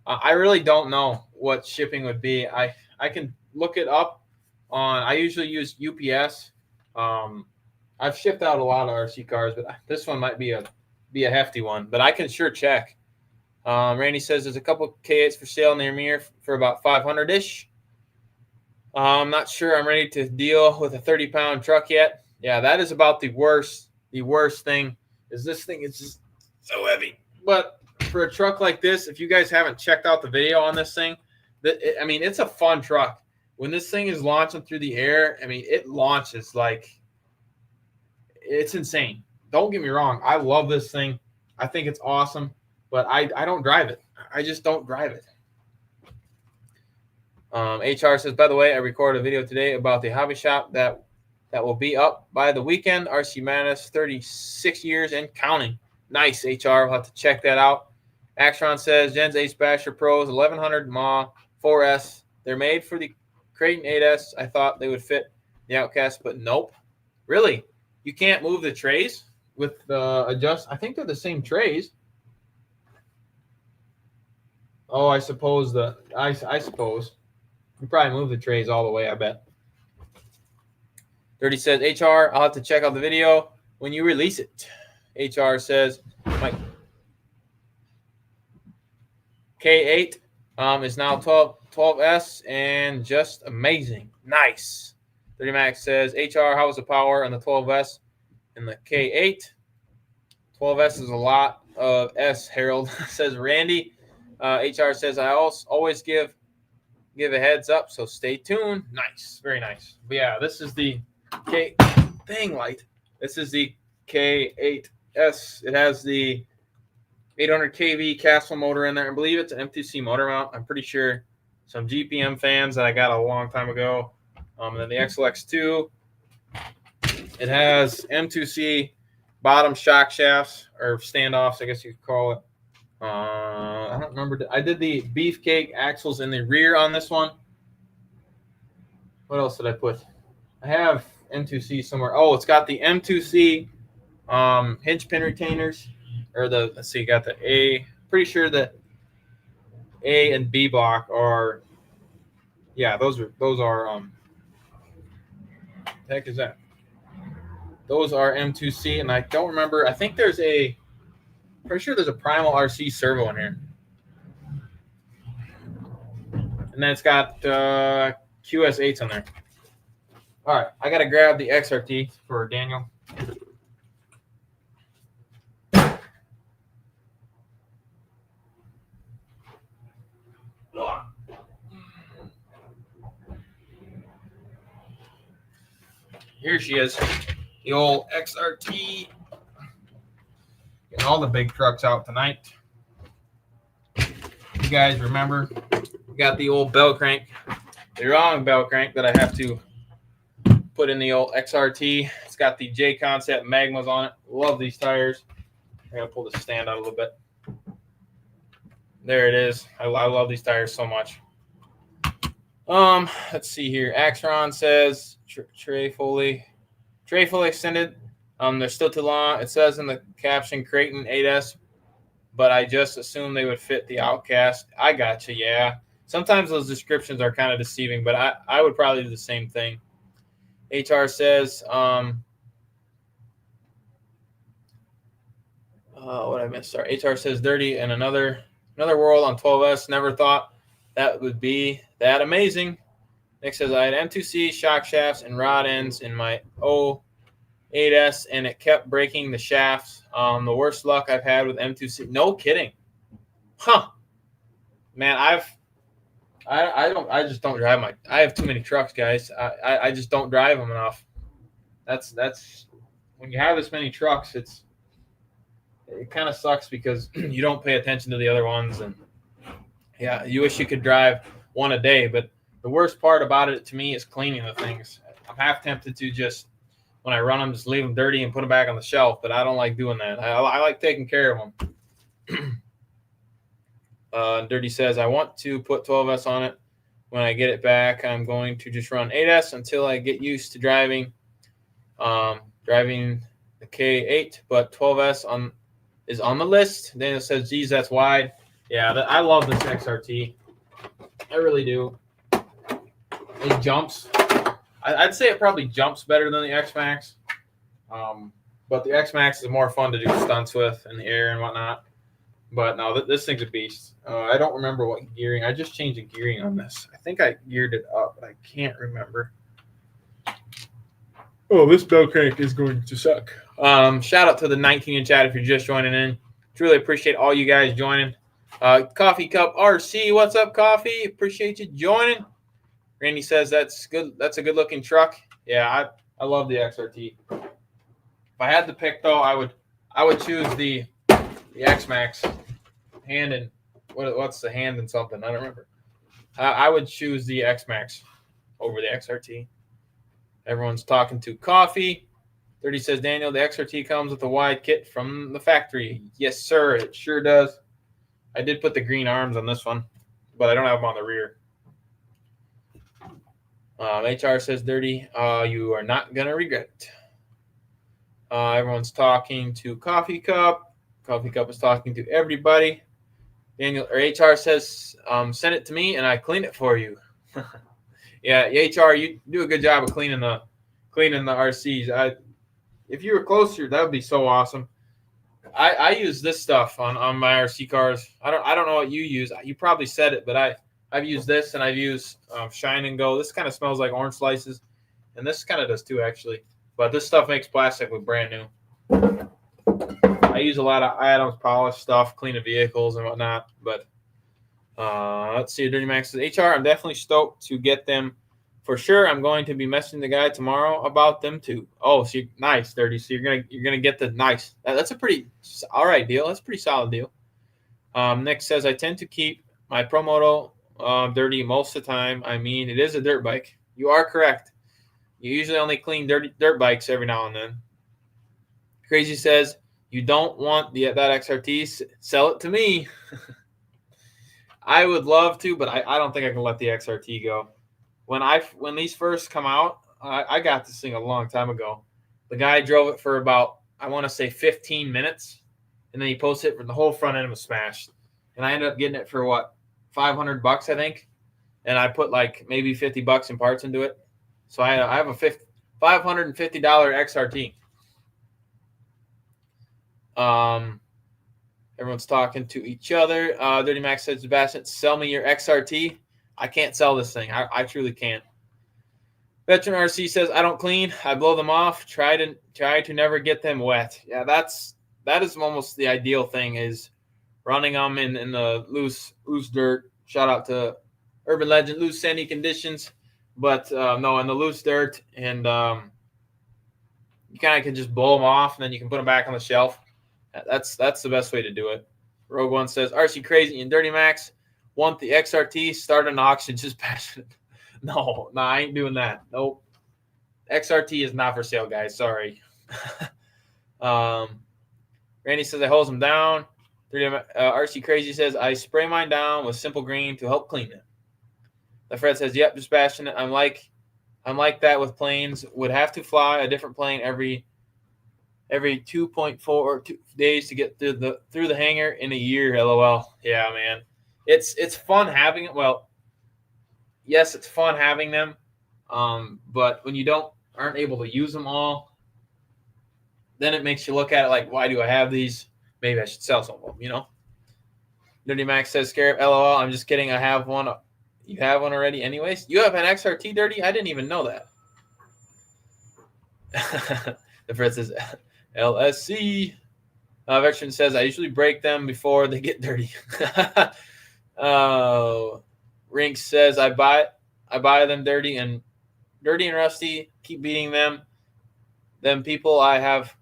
I really don't know what shipping would be. I can look it up on. I usually use UPS. I've shipped out a lot of RC cars, but this one might be a hefty one. But I can sure check. Randy says there's a couple K8s for sale near me for about 500-ish. I'm not sure I'm ready to deal with a 30-pound truck yet. Yeah, that is about the worst. The worst thing is this thing is just so heavy. But for a truck like this, if you guys haven't checked out the video on this thing, it's a fun truck. when this thing is launching through the air, I mean, it launches like it's insane. Don't get me wrong. I love this thing. I think it's awesome, but I don't drive it. I just don't drive it. HR says, by the way, I recorded a video today about the hobby shop that will be up by the weekend. RC Madness, 36 years and counting. Nice, HR. We'll have to check that out. Axron says, Jen's Ace Basher Pros, 1100 mAh, 4S. They're made for the Creighton 8S. I thought they would fit the Outcast, but nope. Really? You can't move the trays with adjust? I think they're the same trays. Oh, I suppose I suppose. You probably move the trays all the way, I bet. Dirty says, HR, I'll have to check out the video when you release it. HR says, Mike. K8 is now 12S and just amazing. Nice. 30 Max says, HR, how was the power on the 12S and the K8? 12S is a lot of S, Harold, says Randy. HR says, I always give a heads up, so stay tuned. Nice. Very nice. But yeah, this is the This is the K8S. It has the 800 kV Castle motor in there. I believe it's an M2C motor mount. I'm pretty sure some GPM fans that I got a long time ago. And then the XLX2. It has M2C bottom shock shafts or standoffs, I guess you could call it. I don't remember. I did the beefcake axles in the rear on this one. What else did I put? I have M2C somewhere. Oh, it's got the M2C hinge pin retainers. Or let's see, you got the A. Pretty sure the A and B block are, yeah, those are the heck is that? Those are M2C, and I don't remember. I think pretty sure there's a Primal RC servo in here. And then it's got QS8s on there. All right, I got to grab the XRT for Daniel. Here she is, the old XRT. Getting all the big trucks out tonight. You guys remember, we got the old bell crank, the wrong bell crank that I have to put in the old XRT. It's got the J Concept Magmas on it. Love these tires. I gotta pull the stand out a little bit. There it is. I love these tires so much. Let's see here. Axron says tray fully extended. They're still too long. It says in the caption Creighton 8S, but I just assumed they would fit the Outcast. I gotcha. Yeah. Sometimes those descriptions are kind of deceiving, but I would probably do the same thing. HR says, what I missed. Sorry. HR says dirty and another world on 12S. Never thought that would be that amazing. Nick says, I had M2C shock shafts and rod ends in my 8S, and it kept breaking the shafts. The worst luck I've had with M2C. No kidding. Huh. Man, I just don't drive I have too many trucks, guys. I just don't drive them enough. That's when you have this many trucks, it kind of sucks because you don't pay attention to the other ones, and yeah, you wish you could drive one a day, but the worst part about it to me is cleaning the things. I'm half tempted to just, when I run them, just leave them dirty and put them back on the shelf, but I don't like doing that. I like taking care of them. Dirty says, I want to put 12S on it. When I get it back, I'm going to just run 8S until I get used to driving the K8, but 12S is on the list. Daniel says, geez, that's wide. Yeah, I love this XRT. I really do. It jumps. I'd say it probably jumps better than the X-Max. But the X-Max is more fun to do stunts with in the air and whatnot. But no, this thing's a beast. I don't remember what gearing. I just changed the gearing on this. I think I geared it up, but I can't remember. Oh, this bell crank is going to suck. Shout out to the 19 in chat if you're just joining in. Truly appreciate all you guys joining. Coffee Cup RC, what's up, Coffee? Appreciate you joining. Randy says that's good. That's a good looking truck. Yeah, I love the XRT. If I had to pick though, I would choose the X-Max hand and what's the hand and something? I don't remember. I would choose the X-Max over the XRT. Everyone's talking to coffee. 30 says, Daniel, the XRT comes with a wide kit from the factory. Yes, sir, it sure does. I did put the green arms on this one, but I don't have them on the rear. HR says, Dirty, you are not going to regret it. Everyone's talking to Coffee Cup. Coffee Cup is talking to everybody. Daniel or HR says, send it to me and I clean it for you. Yeah, HR, you do a good job of cleaning the RCs. If you were closer, that would be so awesome. I use this stuff on my RC cars. I don't know what you use. You probably said it, but I've used this and I've used Shine and Go. This kind of smells like orange slices, and this kind of does too actually. But this stuff makes plastic look brand new. I use a lot of Adams polish stuff, clean the vehicles and whatnot. But let's see. Dirty Max says, HR, I'm definitely stoked to get them for sure. I'm going to be messaging the guy tomorrow about them too. Oh, so nice, Dirty. So you're gonna get the nice. That's a pretty all right deal. That's a pretty solid deal. Nick says, I tend to keep my Pro Moto dirty most of the time. I mean, it is a dirt bike. You are correct. You usually only clean dirty dirt bikes every now and then. Crazy says, you don't want that XRT. Sell it to me. I would love to, but I don't think I can let the XRT go. When these first come out, I got this thing a long time ago. The guy drove it for about, I want to say 15 minutes, and then he posted it for the whole front end was smashed. And I ended up getting it for what, $500, I think. And I put like maybe $50 in parts into it. So I have a $550 XRT. Everyone's talking to each other. Dirty Max said, Sebastian, sell me your XRT. I can't sell this thing. I truly can't. Veteran RC says, I don't clean. I blow them off. Try to never get them wet. Yeah, that is almost the ideal thing, is running them in the loose dirt. Shout out to Urban Legend, loose sandy conditions. But no, in the loose dirt, and you kind of can just blow them off, and then you can put them back on the shelf. That's the best way to do it. Rogue One says, RC Crazy and Dirty Max want the XRT. Start an auction. Just passionate. No, I ain't doing that. Nope. XRT is not for sale, guys. Sorry. Randy says I hose them down. RC Crazy says I spray mine down with simple green to help clean it. The Fred says, yep, just passionate. I'm like that with planes. Would have to fly a different plane every 2.4 days to get through the hangar in a year. LOL. Yeah, man. It's fun having it. Well, yes, it's fun having them. But when you aren't able to use them all, then it makes you look at it like, why do I have these? Maybe I should sell some of them, Dirty Max says, Scarab, LOL. I'm just kidding. I have one. You have one already anyways? You have an XRT, Dirty? I didn't even know that. The Fred says, LSC. Veteran says, I usually break them before they get dirty. Rink says, I buy them dirty and rusty. Keep beating them. Them people I have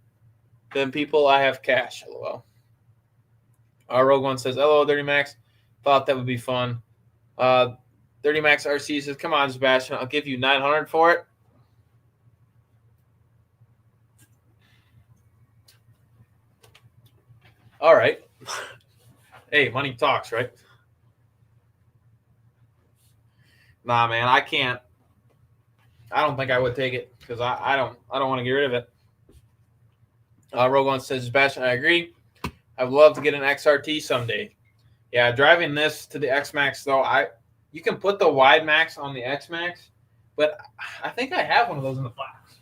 cash. LOL. Rogue One says, hello, Dirty Max. Thought that would be fun. Dirty Max RC says, come on, Sebastian. I'll give you $900 for it. All right. Hey, money talks, right? Nah, man, I can't. I don't think I would take it because I don't want to get rid of it. Rogue One says, Sebastian, I agree. I would love to get an XRT someday. Yeah, driving this to the X-Max, though, you can put the wide max on the X-Max, but I think I have one of those in the box.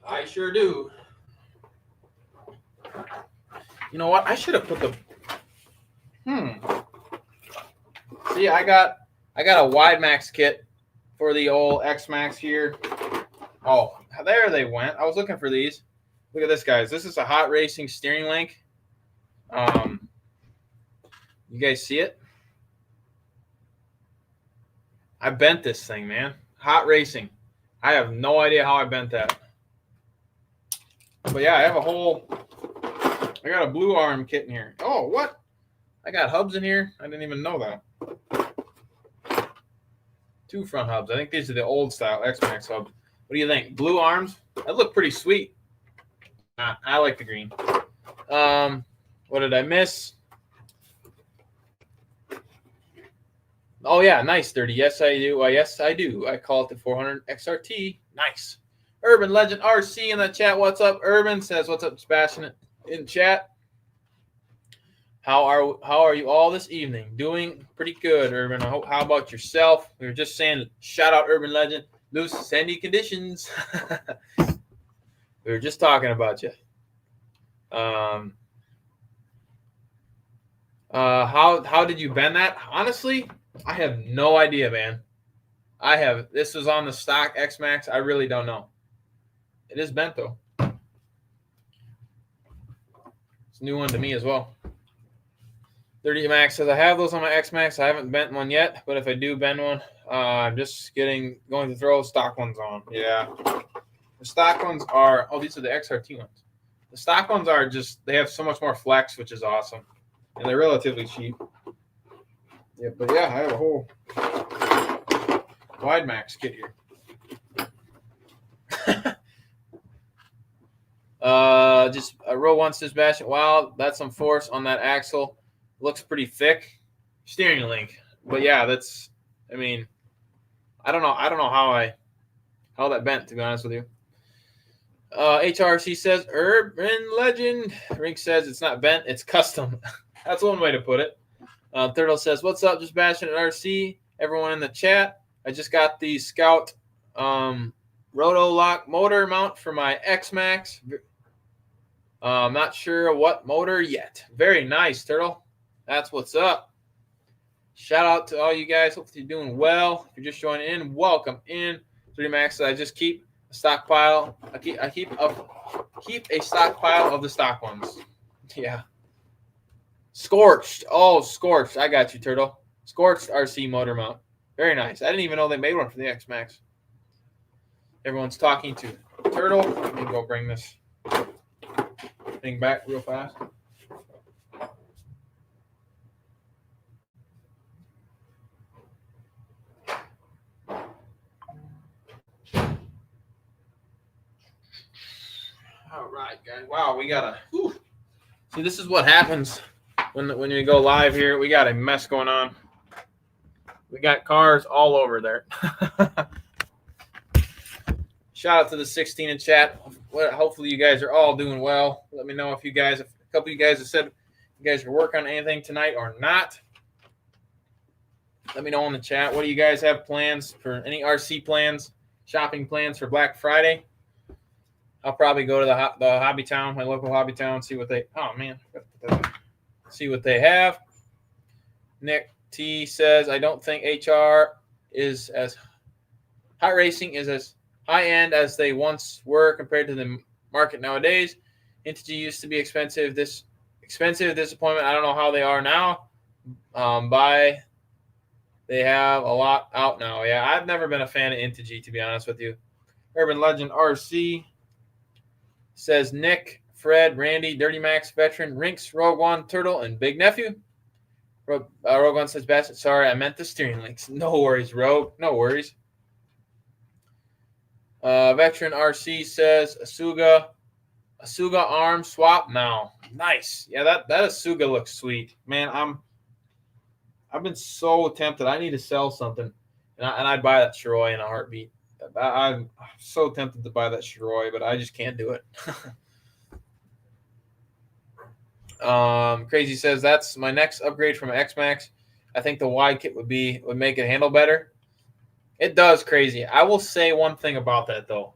I sure do. You know what? I should have put the. See, I got a wide max kit for the old X Max here. Oh, there they went. I was looking for these. Look at this, guys. This is a hot racing steering link. You guys see it? I bent this thing, man. Hot racing. I have no idea how I bent that. But yeah, I have I got a blue arm kit in here. Oh, what? I got hubs in here? I didn't even know that. 2 front hubs. I think these are the old style X-Max hubs. What do you think? Blue arms? That look pretty sweet. I like the green. What did I miss? Oh, yeah, nice, 30. Yes, I do. Yes, I do. I call it the 400 XRT. Nice. Urban Legend RC in the chat. What's up? Urban says, what's up, JustBashinit in chat. How are you all this evening? Doing pretty good, Urban. How about yourself? We were just saying, shout out Urban Legend. Loose sandy conditions. We were just talking about you. How did you bend that? Honestly, I have no idea, man. This was on the stock X-Max. I really don't know. It is bent though. It's a new one to me as well. 30 Max says, I have those on my X-Max. I haven't bent one yet, but if I do bend one, I'm just going to throw stock ones on. Yeah. The stock ones are, these are the XRT ones. The stock ones are they have so much more flex, which is awesome. And they're relatively cheap. Yeah, but yeah, I have a whole Wide Max kit here. Just row 1 JustBashinit. Wow, that's some force on that axle. Looks pretty thick. Steering link. But yeah, I don't know how that bent, to be honest with you. HRC says, Urban Legend. Rink says it's not bent, it's custom. That's one way to put it. Turtle says, what's up, JustBashinit RC? Everyone in the chat. I just got the Scout Roto Lock motor mount for my X-Max. I'm not sure what motor yet. Very nice, Turtle. That's what's up. Shout out to all you guys. Hopefully you're doing well. If you're just joining in, welcome in. 3 Max, I just keep a stockpile. I keep a stockpile of the stock ones. Yeah. Scorched. Oh, Scorched. I got you, Turtle. Scorched RC motor mount. Very nice. I didn't even know they made one for the X-Max. Everyone's talking to Turtle. Let me go bring this thing back real fast. All right, guys. Wow, we got a. See, this is what happens when you go live here. We got a mess going on. We got cars all over there. Shout out to the 16 in chat. Hopefully you guys are all doing well. Let me know if a couple of you guys have said you guys are working on anything tonight or not. Let me know in the chat. What do you guys have plans for any RC plans, shopping plans for Black Friday? I'll probably go to the hobby town, my local hobby town, see what they. Oh man, see what they have. Nick T says, I don't think HR is as hot racing is as high end as they once were compared to the market nowadays. Integy used to be expensive. Disappointment. I don't know how they are now. They have a lot out now. Yeah, I've never been a fan of Integy, to be honest with you. Urban Legend RC says Nick, Fred, Randy, Dirty Max, Veteran, Rinks, Rogue One, Turtle, and Big Nephew. Rogue One says, Bassett, sorry, I meant the steering links. No worries, Rogue. No worries. Veteran RC says Asuga arm swap now. Nice. Yeah, that Asuga looks sweet. Man, I've been so tempted. I need to sell something. And I'd buy that Shiroi in a heartbeat. I'm so tempted to buy that Shiroi, but I just can't do it. Crazy says that's my next upgrade from X-Max. I think the wide kit would make it handle better. It does, Crazy. I will say one thing about that though.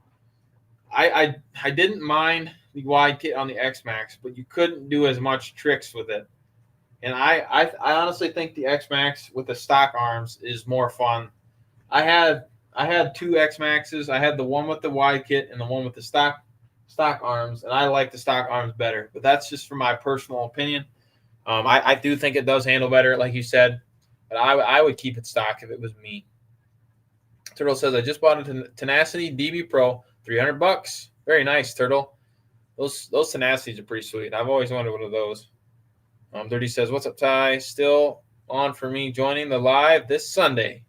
I didn't mind the wide kit on the X-Max, but you couldn't do as much tricks with it. And I honestly think the X-Max with the stock arms is more fun. I had 2 X-Maxes. I had the one with the wide kit and the one with the stock stock arms, and I like the stock arms better. But that's just from my personal opinion. I do think it does handle better, like you said, but I would keep it stock if it was me. Turtle says, I just bought a Tenacity DB Pro, $300. Very nice, Turtle. Those Tenacities are pretty sweet. I've always wanted one of those. Dirty says, what's up, Ty? Still on for me joining the live this Sunday.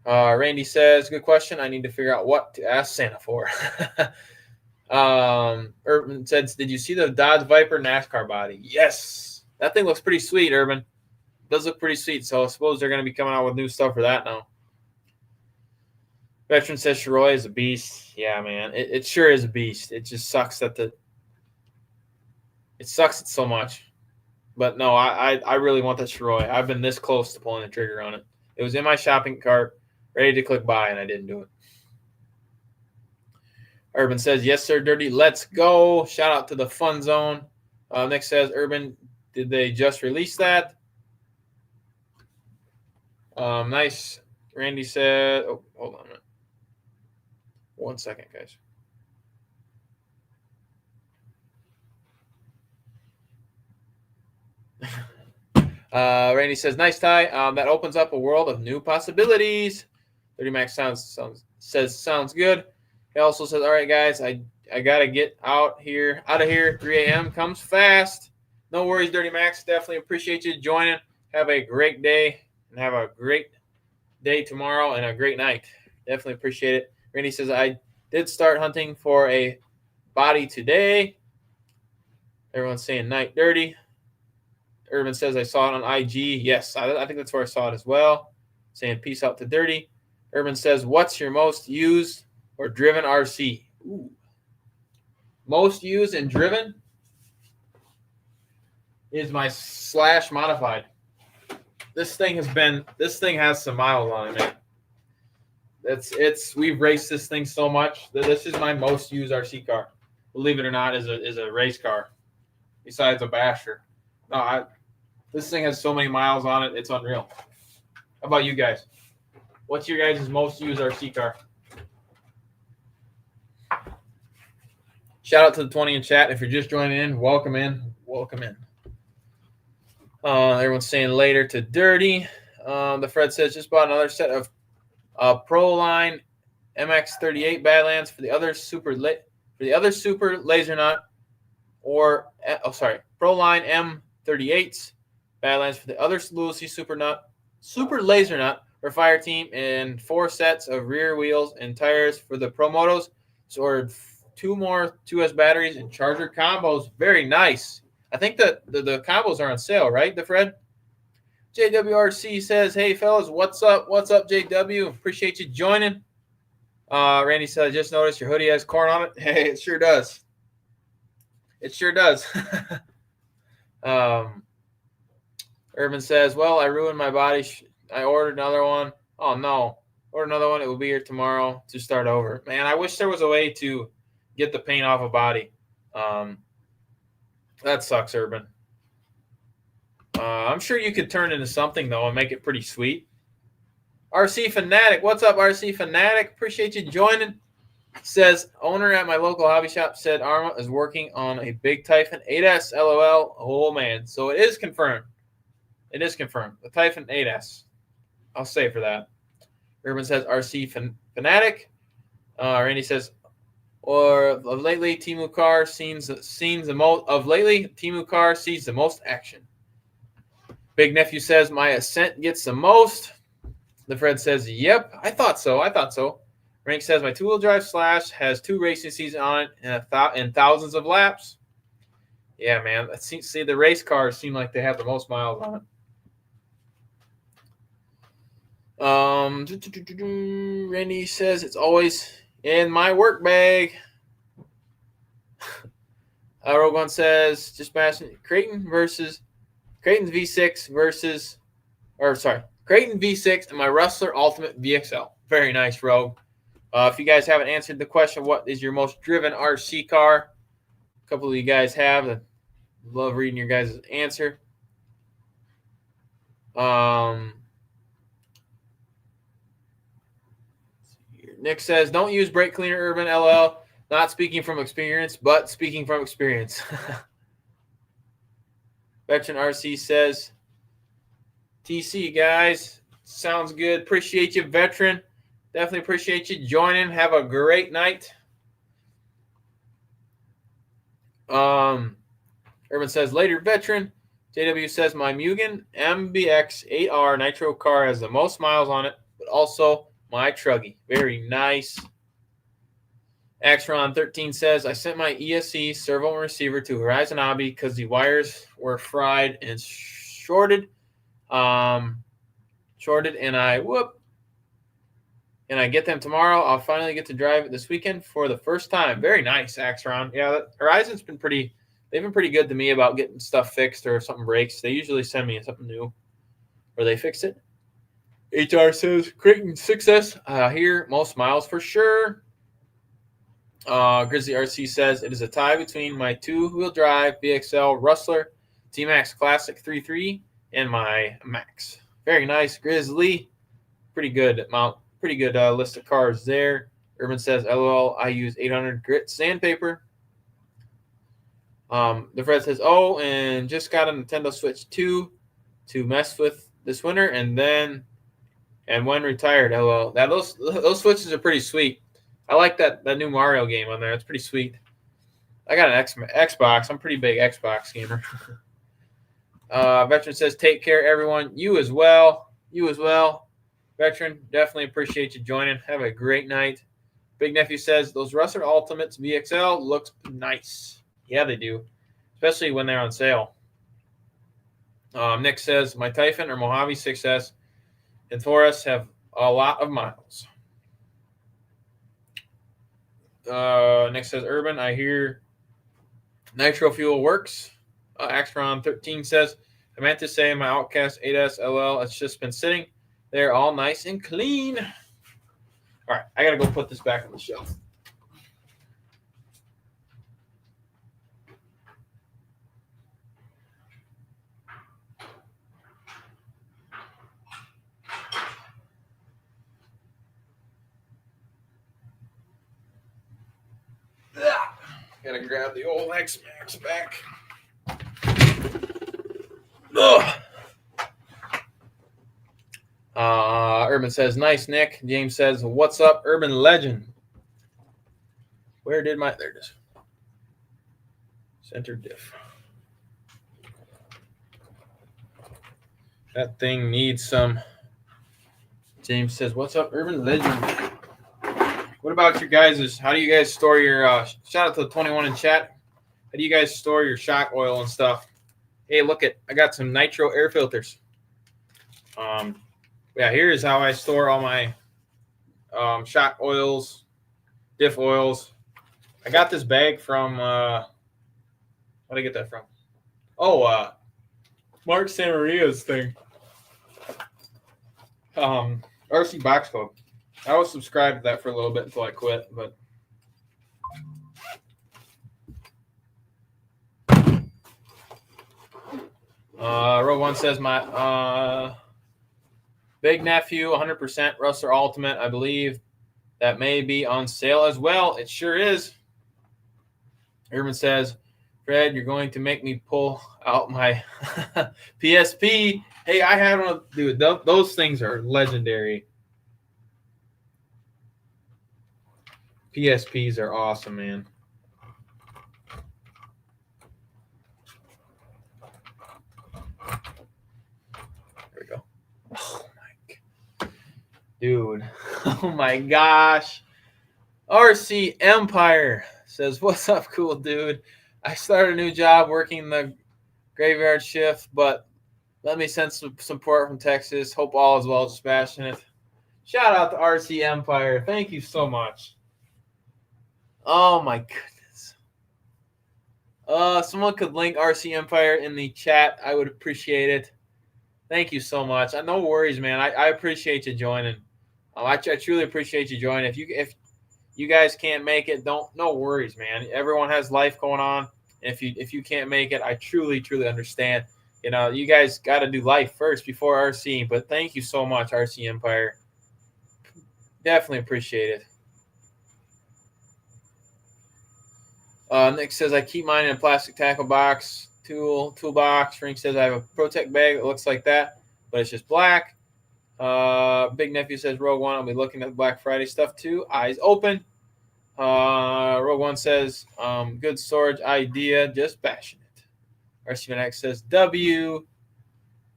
Randy says, good question. I need to figure out what to ask Santa for. Urban says, did you see the Dodge Viper NASCAR body? Yes. That thing looks pretty sweet, Urban. It does look pretty sweet. So I suppose they're going to be coming out with new stuff for that now. Veteran says Shiroy is a beast. Yeah, man. It sure is a beast. It just sucks that it sucks so much. But no, I really want that Shiroy. I've been this close to pulling the trigger on it. It was in my shopping cart, ready to click buy, and I didn't do it. Urban says, yes, sir, Dirty. Let's go. Shout out to the Fun Zone. Nick says, Urban, did they just release that? Nice. Randy said, oh, hold on a minute. 1 second, guys. Randy says, nice, Ty. That opens up a world of new possibilities. 30 Max sounds good. He also says, all right, guys, I got to get out of here. 3 a.m. comes fast. No worries, Dirty Max. Definitely appreciate you joining. Have a great day and have a great day tomorrow and a great night. Definitely appreciate it. Randy says, I did start hunting for a body today. Everyone's saying night dirty. Urban says, I saw it on IG. Yes, I think that's where I saw it as well. Saying peace out to Dirty. Urban says, what's your most used or driven RC? Ooh. Most used and driven is my Slash modified. This thing has some miles on it, man. We've raced this thing so much that this is my most used RC car. Believe it or not, is a race car. Besides a basher. No, this thing has so many miles on it, it's unreal. How about you guys? What's your guys' most used RC car? Shout out to the 20 in chat. If you're just joining in, welcome in. Welcome in. Everyone's saying later to Dirty. The Fred says, just bought another set of Proline MX38 Badlands for the other super laser nut, or Proline M38s Badlands for the other Lucy super laser nut for fire team, and 4 sets of rear wheels and tires for the Pro Motos. So ordered 2 more 2S batteries and charger combos. Very nice. I think that the combos are on sale, right, the Fred? JWRC says, hey, fellas, what's up? What's up, JW? Appreciate you joining. Randy said, I just noticed your hoodie has corn on it. Hey, it sure does. It sure does. Urban says, well, I ruined my body. I ordered another one. Oh, no. Ordered another one. It will be here tomorrow to start over. Man, I wish there was a way to get the paint off a body. That sucks, Urban. I'm sure you could turn it into something, though, and make it pretty sweet. RC Fanatic. What's up, RC Fanatic? Appreciate you joining. Says, owner at my local hobby shop said Arma is working on a big Typhon 8S. LOL. Oh, man. So it is confirmed. It is confirmed. The Typhon 8S. I'll say for that. Urban says RC Fanatic. Randy says, or of lately, Temu car sees the most action. Big Nephew says, my Ascent gets the most. The Fred says, yep, I thought so. Rank says, my two-wheel drive Slash has 2 racing seasons on it and thousands of laps. Yeah, man. See, the race cars seem like they have the most miles on it. Randy says, it's always in my work bag. Rogue One says, just bashing Creighton V6 Creighton V6 and my Rustler Ultimate VXL. Very nice, Rogue. If you guys haven't answered the question, what is your most driven RC car? A couple of you guys have. I love reading your guys' answer. Nick says, don't use brake cleaner, Urban, LL. Not speaking from experience, but speaking from experience. Veteran RC says, TC, guys. Sounds good. Appreciate you, Veteran. Definitely appreciate you joining. Have a great night. Urban says, later, Veteran. JW says, my Mugen MBX 8R Nitro car has the most miles on it, but also my Truggy. Very nice. Axron13 says, I sent my ESC servo and receiver to Horizon Hobby because the wires were fried and shorted. And I get them tomorrow. I'll finally get to drive it this weekend for the first time. Very nice, Axron. Yeah, Horizon's been pretty – they've been pretty good to me about getting stuff fixed or if something breaks. They usually send me something new or they fix it. HR says, creating success here. Most miles for sure. Grizzly RC says, it is a tie between my two-wheel drive VXL Rustler T-Max Classic 3.3 and my Max. Very nice, Grizzly. Pretty good amount. Pretty good list of cars there. Urban says, LOL, I use 800 grit sandpaper. The Fred says, oh, and just got a Nintendo Switch 2 to mess with this winter, and when retired, LOL. Now those Switches are pretty sweet. I like that new Mario game on there. It's pretty sweet. I got an Xbox. I'm a pretty big Xbox gamer. Veteran says, take care, everyone. You as well. Veteran, definitely appreciate you joining. Have a great night. Big Nephew says, those Rustler Ultimates VXL looks nice. Yeah, they do, especially when they're on sale. Nick says, my Typhon or Mojave 6S and Taurus have a lot of miles. Nick says, Urban, I hear nitro fuel works. Axron 13 says, I meant to say my Outcast 8S LL, it's just been sitting there all nice and clean. All right, I got to go put this back on the shelf. Gotta grab the old X-Max back. Urban says, nice, Nick. James says, what's up, Urban Legend? Where did my... There it is. Center diff. That thing needs some... James says, what's up, Urban Legend? What about your guys'? How do you guys store your... shout out to the 21 in chat. How do you guys store your shock oil and stuff? Hey, look at... I got some nitro air filters. Yeah, here's how I store all my shock oils, diff oils. I got this bag from... where did I get that from? Oh, Mark Samaria's thing. RC Box Club. I was subscribed to that for a little bit until I quit, but Row 1 says my Big Nephew 100% Rustler Ultimate. I believe that may be on sale as well. It sure is. Urban says, Fred, you're going to make me pull out my PSP. Hey, I had one. Dude, those things are legendary. PSPs are awesome, man. There we go. Oh, my God. Dude. Oh, my gosh. RC Empire says, what's up, cool dude? I started a new job working the graveyard shift, but let me send some support from Texas. Hope all is well. JustBashinit. Shout out to RC Empire. Thank you so much. Oh, my goodness. Someone could link RC Empire in the chat. I would appreciate it. Thank you so much. No worries, man. I appreciate you joining. I truly appreciate you joining. If you guys can't make it, no worries, man. Everyone has life going on. If you can't make it, I truly understand. You know, you guys got to do life first before RC. But thank you so much, RC Empire. Definitely appreciate it. Nick says, I keep mine in a plastic tackle box, toolbox. Rink says, I have a Protect bag that looks like that, but it's just black. Big Nephew says, Rogue One, I'll be looking at the Black Friday stuff too. Eyes open. Rogue One says, good storage idea, just bashing it. RC says, W.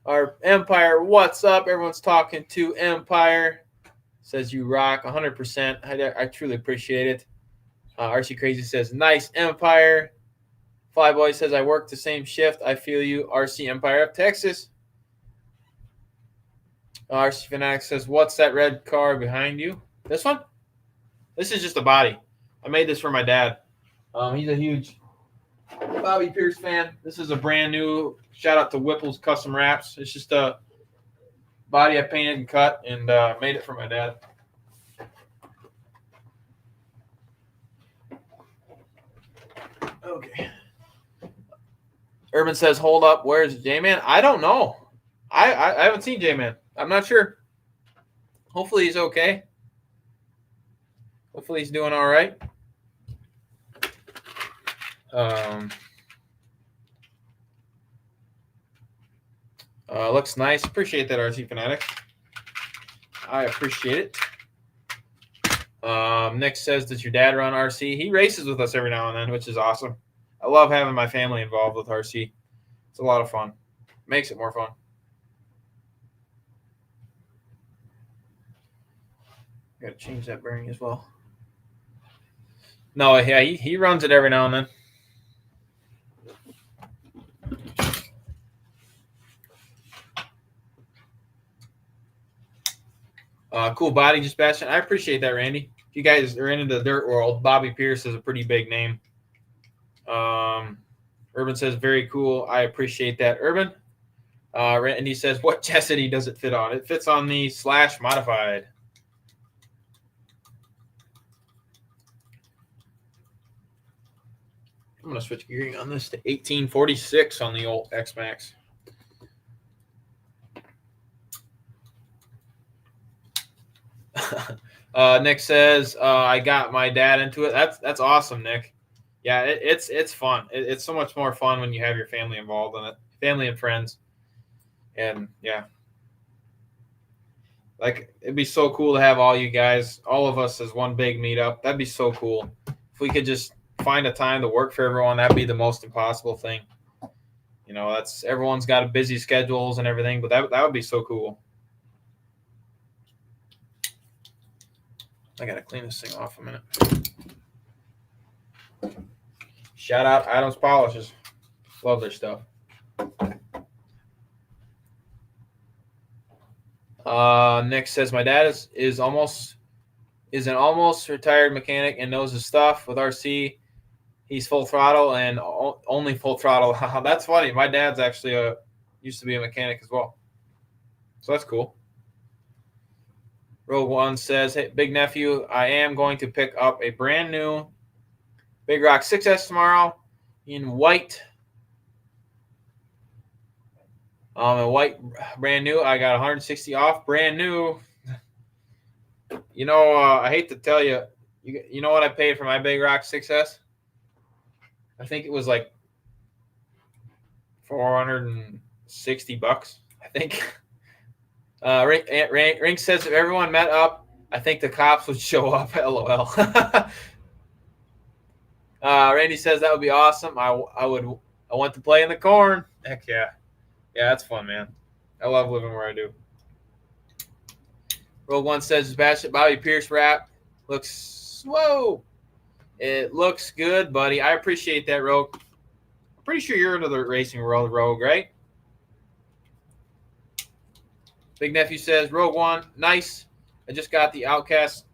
Our Empire, what's up? Everyone's talking to Empire. Says you rock 100%. I truly appreciate it. RC Crazy says, nice Empire. Flyboy says, I work the same shift. I feel you. RC Empire of Texas. RC Fanatic says, what's that red car behind you? This one? This is just a body. I made this for my dad. He's a huge Bobby Pierce fan. This is a brand new, shout out to Whipple's Custom Wraps. It's just a body I painted and cut and made it for my dad. Okay. Urban says, hold up, where's J-Man? I don't know. I haven't seen J-Man. I'm not sure. Hopefully he's okay. Hopefully he's doing all right. Looks nice. Appreciate that, RC Fanatic. I appreciate it. Nick says, does your dad run RC? He races with us every now and then, which is awesome. I love having my family involved with RC. It's a lot of fun. Makes it more fun. Got to change that bearing as well. No, yeah, he runs it every now and then. Cool body, just bashing. I appreciate that, Randy. If you guys are into the dirt world, Bobby Pierce is a pretty big name. Urban says, very cool. I appreciate that, Urban. Randy says, what chastity does it fit on? It fits on the / modified. I'm going to switch gearing on this to 1846 on the old X-Max. Nick says, I got my dad into it. That's awesome, Nick. Yeah, it's fun. It's so much more fun when you have your family involved in it, family and friends. And yeah, like it'd be so cool to have all you guys, all of us as one big meetup. That'd be so cool. If we could just find a time to work for everyone, that'd be the most impossible thing. You know, that's everyone's got a busy schedules and everything, but that would be so cool. I gotta clean this thing off a minute. Shout out Adams Polishes. Love their stuff. Nick says my dad is an almost retired mechanic and knows his stuff. With RC, he's full throttle and only full throttle. That's funny. My dad's actually used to be a mechanic as well, so that's cool. Rogue One says, hey, Big Nephew, I am going to pick up a brand new Big Rock 6S tomorrow in white. In white, brand new. I got 160 off, brand new. You know, I hate to tell you, you know what I paid for my Big Rock 6S? I think it was like $460, I think. Rink says if everyone met up, I think the cops would show up. LOL. Randy says that would be awesome. I want to play in the corn. Heck yeah. Yeah, that's fun, man. I love living where I do. Rogue One says Bobby Pierce wrap looks it looks good, buddy. I appreciate that, Rogue. I'm pretty sure you're into the racing world, Rogue, right? Big Nephew says, Rogue One, nice. I just got the Outcast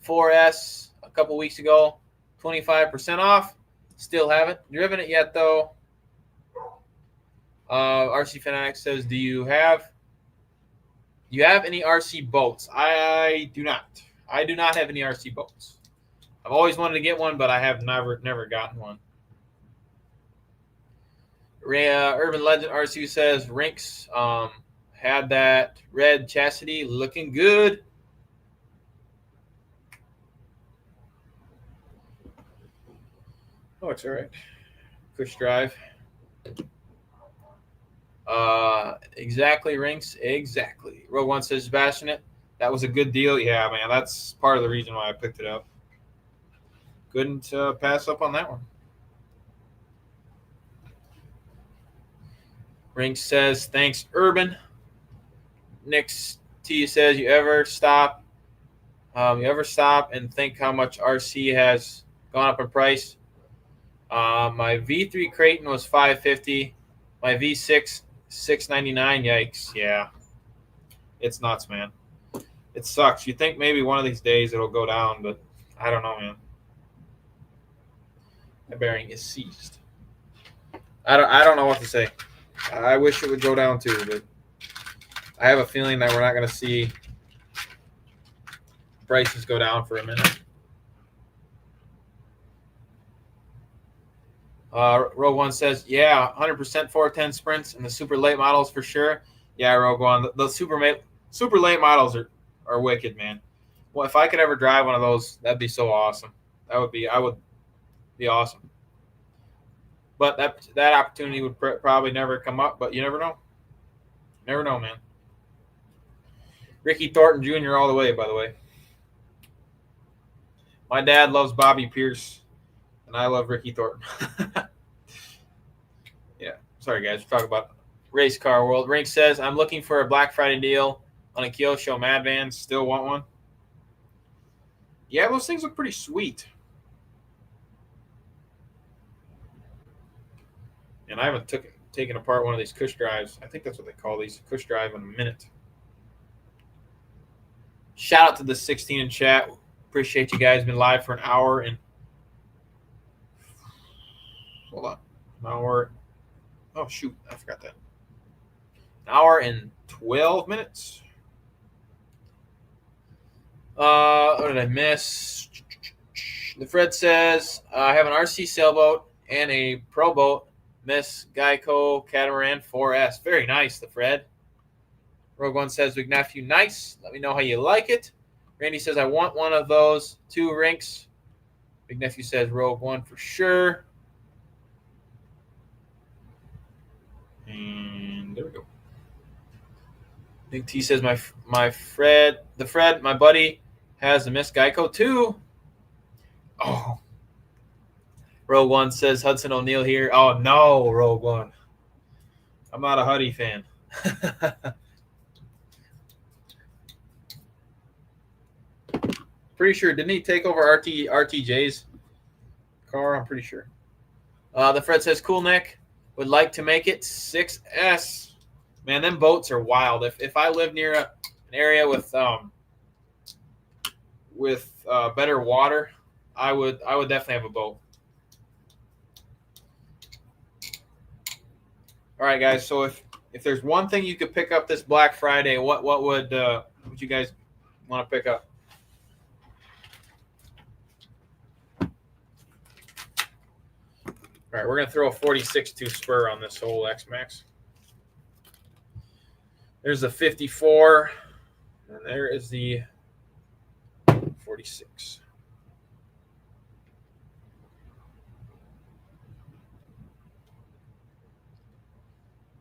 4S a couple weeks ago, 25% off. Still haven't driven it yet, though. RC Fanatic says, do you have any RC boats? I do not. I do not have any RC boats. I've always wanted to get one, but I have never gotten one. Urban Legend RC says, Rinks had that red chastity looking good. Oh, it's all right. Push drive. Exactly, Rinks. Exactly. Rogue One says, JustBashinit. That was a good deal. Yeah, man. That's part of the reason why I picked it up. Couldn't pass up on that one. Rinks says, thanks, Urban. Nick's T says, you ever stop and think how much RC has gone up in price? My V3 Creighton was $550. My V6 $699. Yikes! Yeah, it's nuts, man. It sucks. You think maybe one of these days it'll go down, but I don't know, man. My bearing is seized. I don't know what to say. I wish it would go down too, but I have a feeling that we're not going to see prices go down for a minute. Rogue One says, yeah, 100% 410 sprints and the super late models for sure. Yeah, Rogue One, the super late models are wicked, man. Well, if I could ever drive one of those, that'd be so awesome. I would be awesome. But that opportunity would probably never come up. But you never know. Never know, man. Ricky Thornton Jr. all the way, by the way. My dad loves Bobby Pierce, and I love Ricky Thornton. Yeah. Sorry, guys. We're talking about race car world. Rink says, I'm looking for a Black Friday deal on a Kyosho Mad Van. Still want one? Yeah, those things look pretty sweet. And I haven't taken apart one of these Cush drives. I think that's what they call these, Cush drive, in a minute. Shout out to the 16 in chat. Appreciate you guys. Been live for an hour and hold on. An hour. Oh shoot, I forgot that. An hour and 12 minutes. What did I miss? The Fred says, I have an RC sailboat and a pro boat. Miss Geico Catamaran 4S. Very nice, the Fred. Rogue One says, Big Nephew, nice. Let me know how you like it. Randy says, I want one of those 2 Rinks. Big Nephew says, Rogue One for sure. And there we go. Big T says, my Fred, my buddy, has a Miss Geico too. Oh. Rogue One says, Hudson O'Neal here. Oh, no, Rogue One. I'm not a Huddy fan. Pretty sure. Didn't he take over RTJ's car? I'm pretty sure. The Fred says, cool, Nick. Would like to make it 6S. Man, them boats are wild. If I live near an area with better water, I would definitely have a boat. All right, guys. So if there's one thing you could pick up this Black Friday, what would you guys want to pick up? All right, we're gonna throw a 46.2 spur on this whole X-Max. There's the 54, and there is the 46.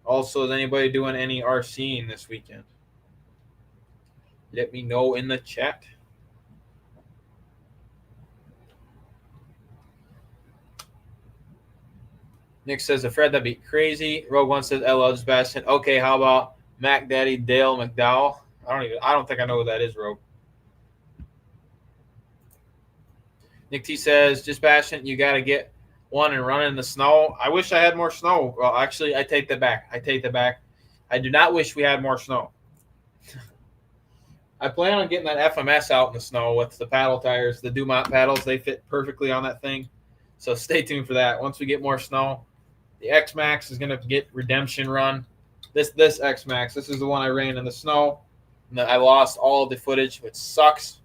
Also, is anybody doing any RCing this weekend? Let me know in the chat. Nick says, Fred, that'd be crazy. Rogue One says, I love JustBashinit. Okay, how about Mac Daddy Dale McDowell? I don't think I know who that is, Rogue. Nick T says, JustBashinit, you got to get one and run in the snow. I wish I had more snow. Well, actually, I take that back. I do not wish we had more snow. I plan on getting that FMS out in the snow with the paddle tires, the Dumont paddles. They fit perfectly on that thing. So stay tuned for that. Once we get more snow, the X-Max is going to get redemption run. This X-Max, this is the one I ran in the snow. And I lost all of the footage, which sucks.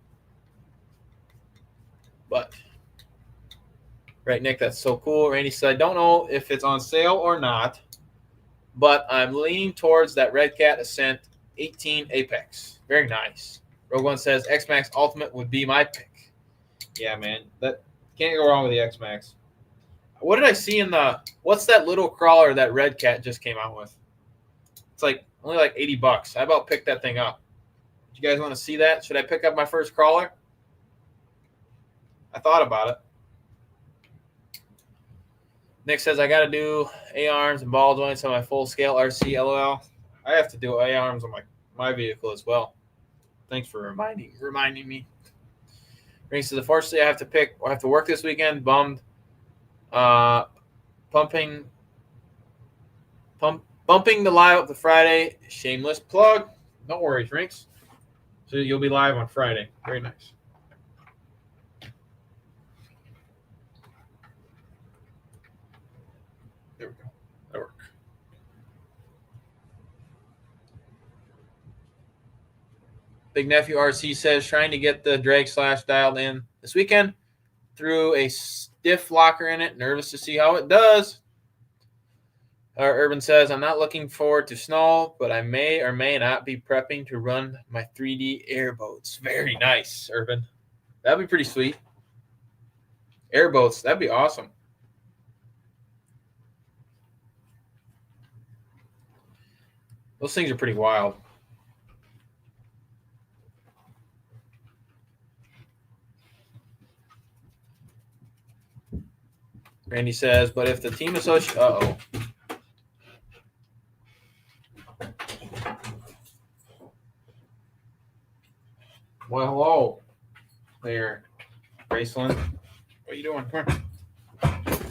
But, right, Nick, that's so cool. Randy said, I don't know if it's on sale or not, but I'm leaning towards that Red Cat Ascent 18 Apex. Very nice. Rogue One says, X-Max Ultimate would be my pick. Yeah, man. That can't go wrong with the X-Max. What did I see in the? What's that little crawler that Red Cat just came out with? It's like only like $80. I about picked that thing up. Do you guys want to see that? Should I pick up my first crawler? I thought about it. Nick says I got to do A-arms and ball joints on my full scale RC. LOL. I have to do A-arms on my vehicle as well. Thanks for reminding me. Ring says unfortunately I have to work this weekend. Bummed. Bumping the live up to Friday. Shameless plug. No worries, Rinks. So you'll be live on Friday. Very nice. There we go. That worked. Big Nephew RC says trying to get the drag slash dialed in this weekend. Threw a stiff locker in it. Nervous to see how it does. Urban says, I'm not looking forward to snow, but I may or may not be prepping to run my 3D airboats. Very nice, Urban. That'd be pretty sweet. Airboats, that'd be awesome. Those things are pretty wild. Randy says, but if the team associate... Uh-oh. Well, hello there, Graceland. What are you doing? Come here.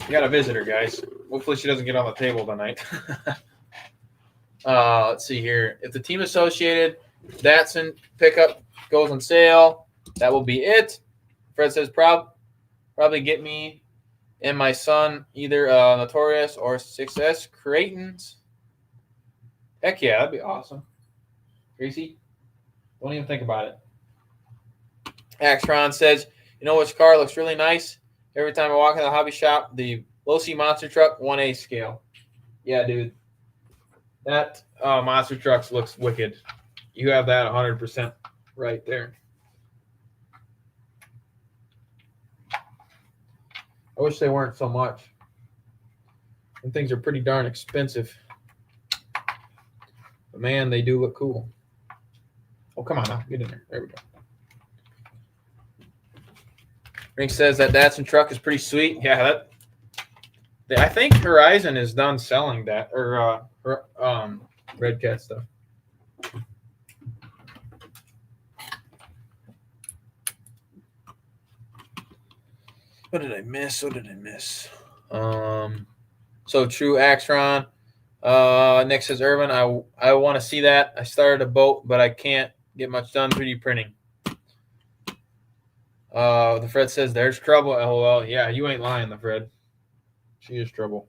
You got a visitor, guys. Hopefully she doesn't get on the table tonight. Let's see here. If the team associated Datsun pickup goes on sale, that will be it. Fred says probably get me and my son either Notorious or Success Creightons. Heck yeah, that'd be awesome. Gracie, don't even think about it. Axtron says, you know which car looks really nice? Every time I walk in the hobby shop, the Losi Monster Truck 1A scale. Yeah, dude. That Monster Truck looks wicked. You have that 100% right there. I wish they weren't so much. And things are pretty darn expensive. But man, they do look cool. Oh, come on now. Get in there. There we go. Rink says that Datsun truck is pretty sweet. Yeah, I think Horizon is done selling that or Red Cat stuff. What did I miss? So true, Axtron. Nick says, Irvin, I want to see that. I started a boat, but I can't get much done 3D printing. The Fred says, there's trouble, LOL. Yeah, you ain't lying, the Fred. She is trouble.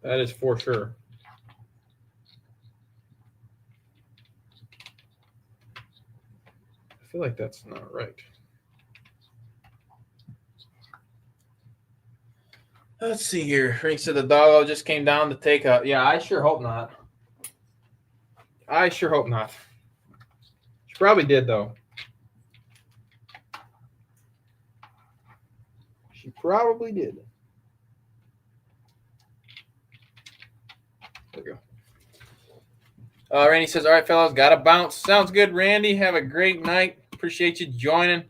That is for sure. I feel like that's not right. Let's see here. Frank said the doggo just came down to take a... Yeah, I sure hope not. She probably did, though. She probably did. There we go. Randy says, all right, fellas, got to bounce. Sounds good, Randy. Have a great night. Appreciate you joining.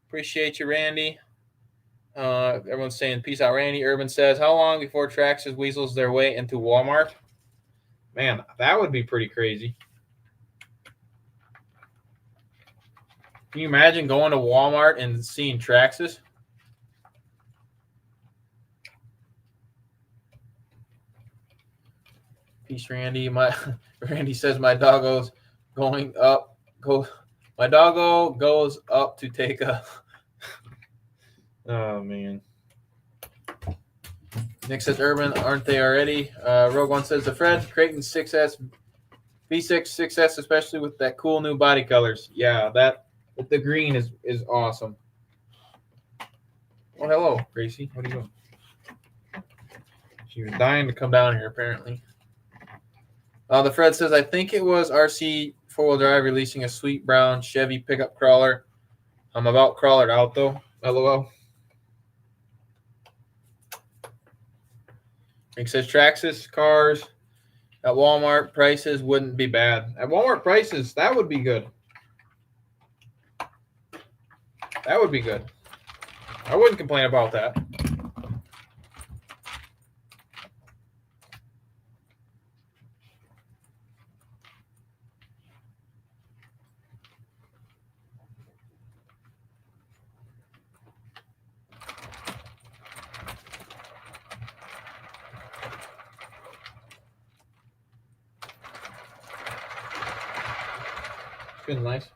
Appreciate you, Randy. Everyone's saying peace out, Randy. Urban says, how long before Traxxas weasels their way into Walmart? Man, that would be pretty crazy. Can you imagine going to Walmart and seeing Traxxas? Peace, Randy. Randy says my doggo goes up to take a. Oh man. Nick says Urban, aren't they already? Rogue One says the Fred Creighton 6S V6 6S, especially with that cool new body colors. Yeah, that the green is awesome. Oh, hello, Gracie. What are you doing? She was dying to come down here, apparently. The Fred says, I think it was RC four-wheel drive releasing a sweet brown Chevy pickup crawler. I'm about crawlered out though. LOL. It says Traxxas cars at Walmart prices wouldn't be bad. At Walmart prices, that would be good. That would be good. I wouldn't complain about that. Been nice.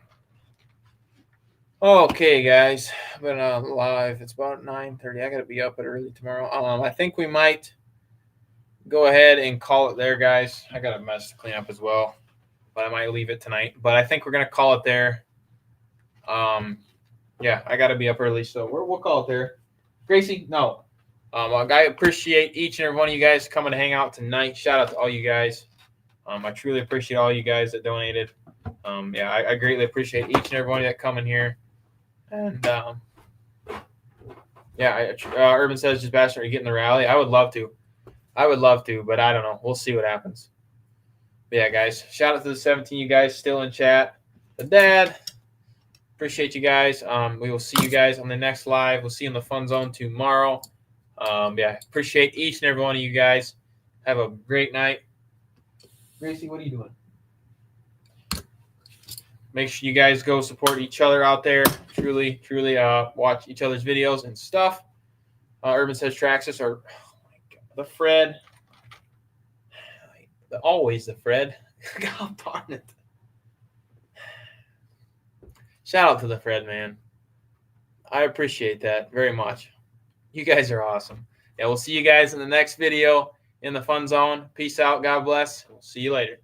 Okay, guys, been live. It's about 9:30. I gotta be up at early tomorrow. I think we might go ahead and call it there, guys. I got a mess to clean up as well, but I might leave it tonight. But I think we're gonna call it there. Yeah, I gotta be up early, so we'll call it there. Gracie, no. I appreciate each and every one of you guys coming to hang out tonight. Shout out to all you guys. I truly appreciate all you guys that donated. Yeah, I greatly appreciate each and every one that come in here. And yeah, Urban says, just Bastion, are you getting the rally? I would love to. But I don't know. We'll see what happens. But yeah, guys, shout out to the 17 you guys still in chat. The dad, appreciate you guys. We will see you guys on the next live. We'll see you in the fun zone tomorrow. Yeah, appreciate each and every one of you guys. Have a great night. Gracie, what are you doing? Make sure you guys go support each other out there. Truly watch each other's videos and stuff. Urban says Traxxas are, oh my God, the Fred. Always the Fred. God darn it. Shout out to the Fred, man. I appreciate that very much. You guys are awesome. Yeah, we'll see you guys in the next video in the fun zone. Peace out. God bless. We'll see you later.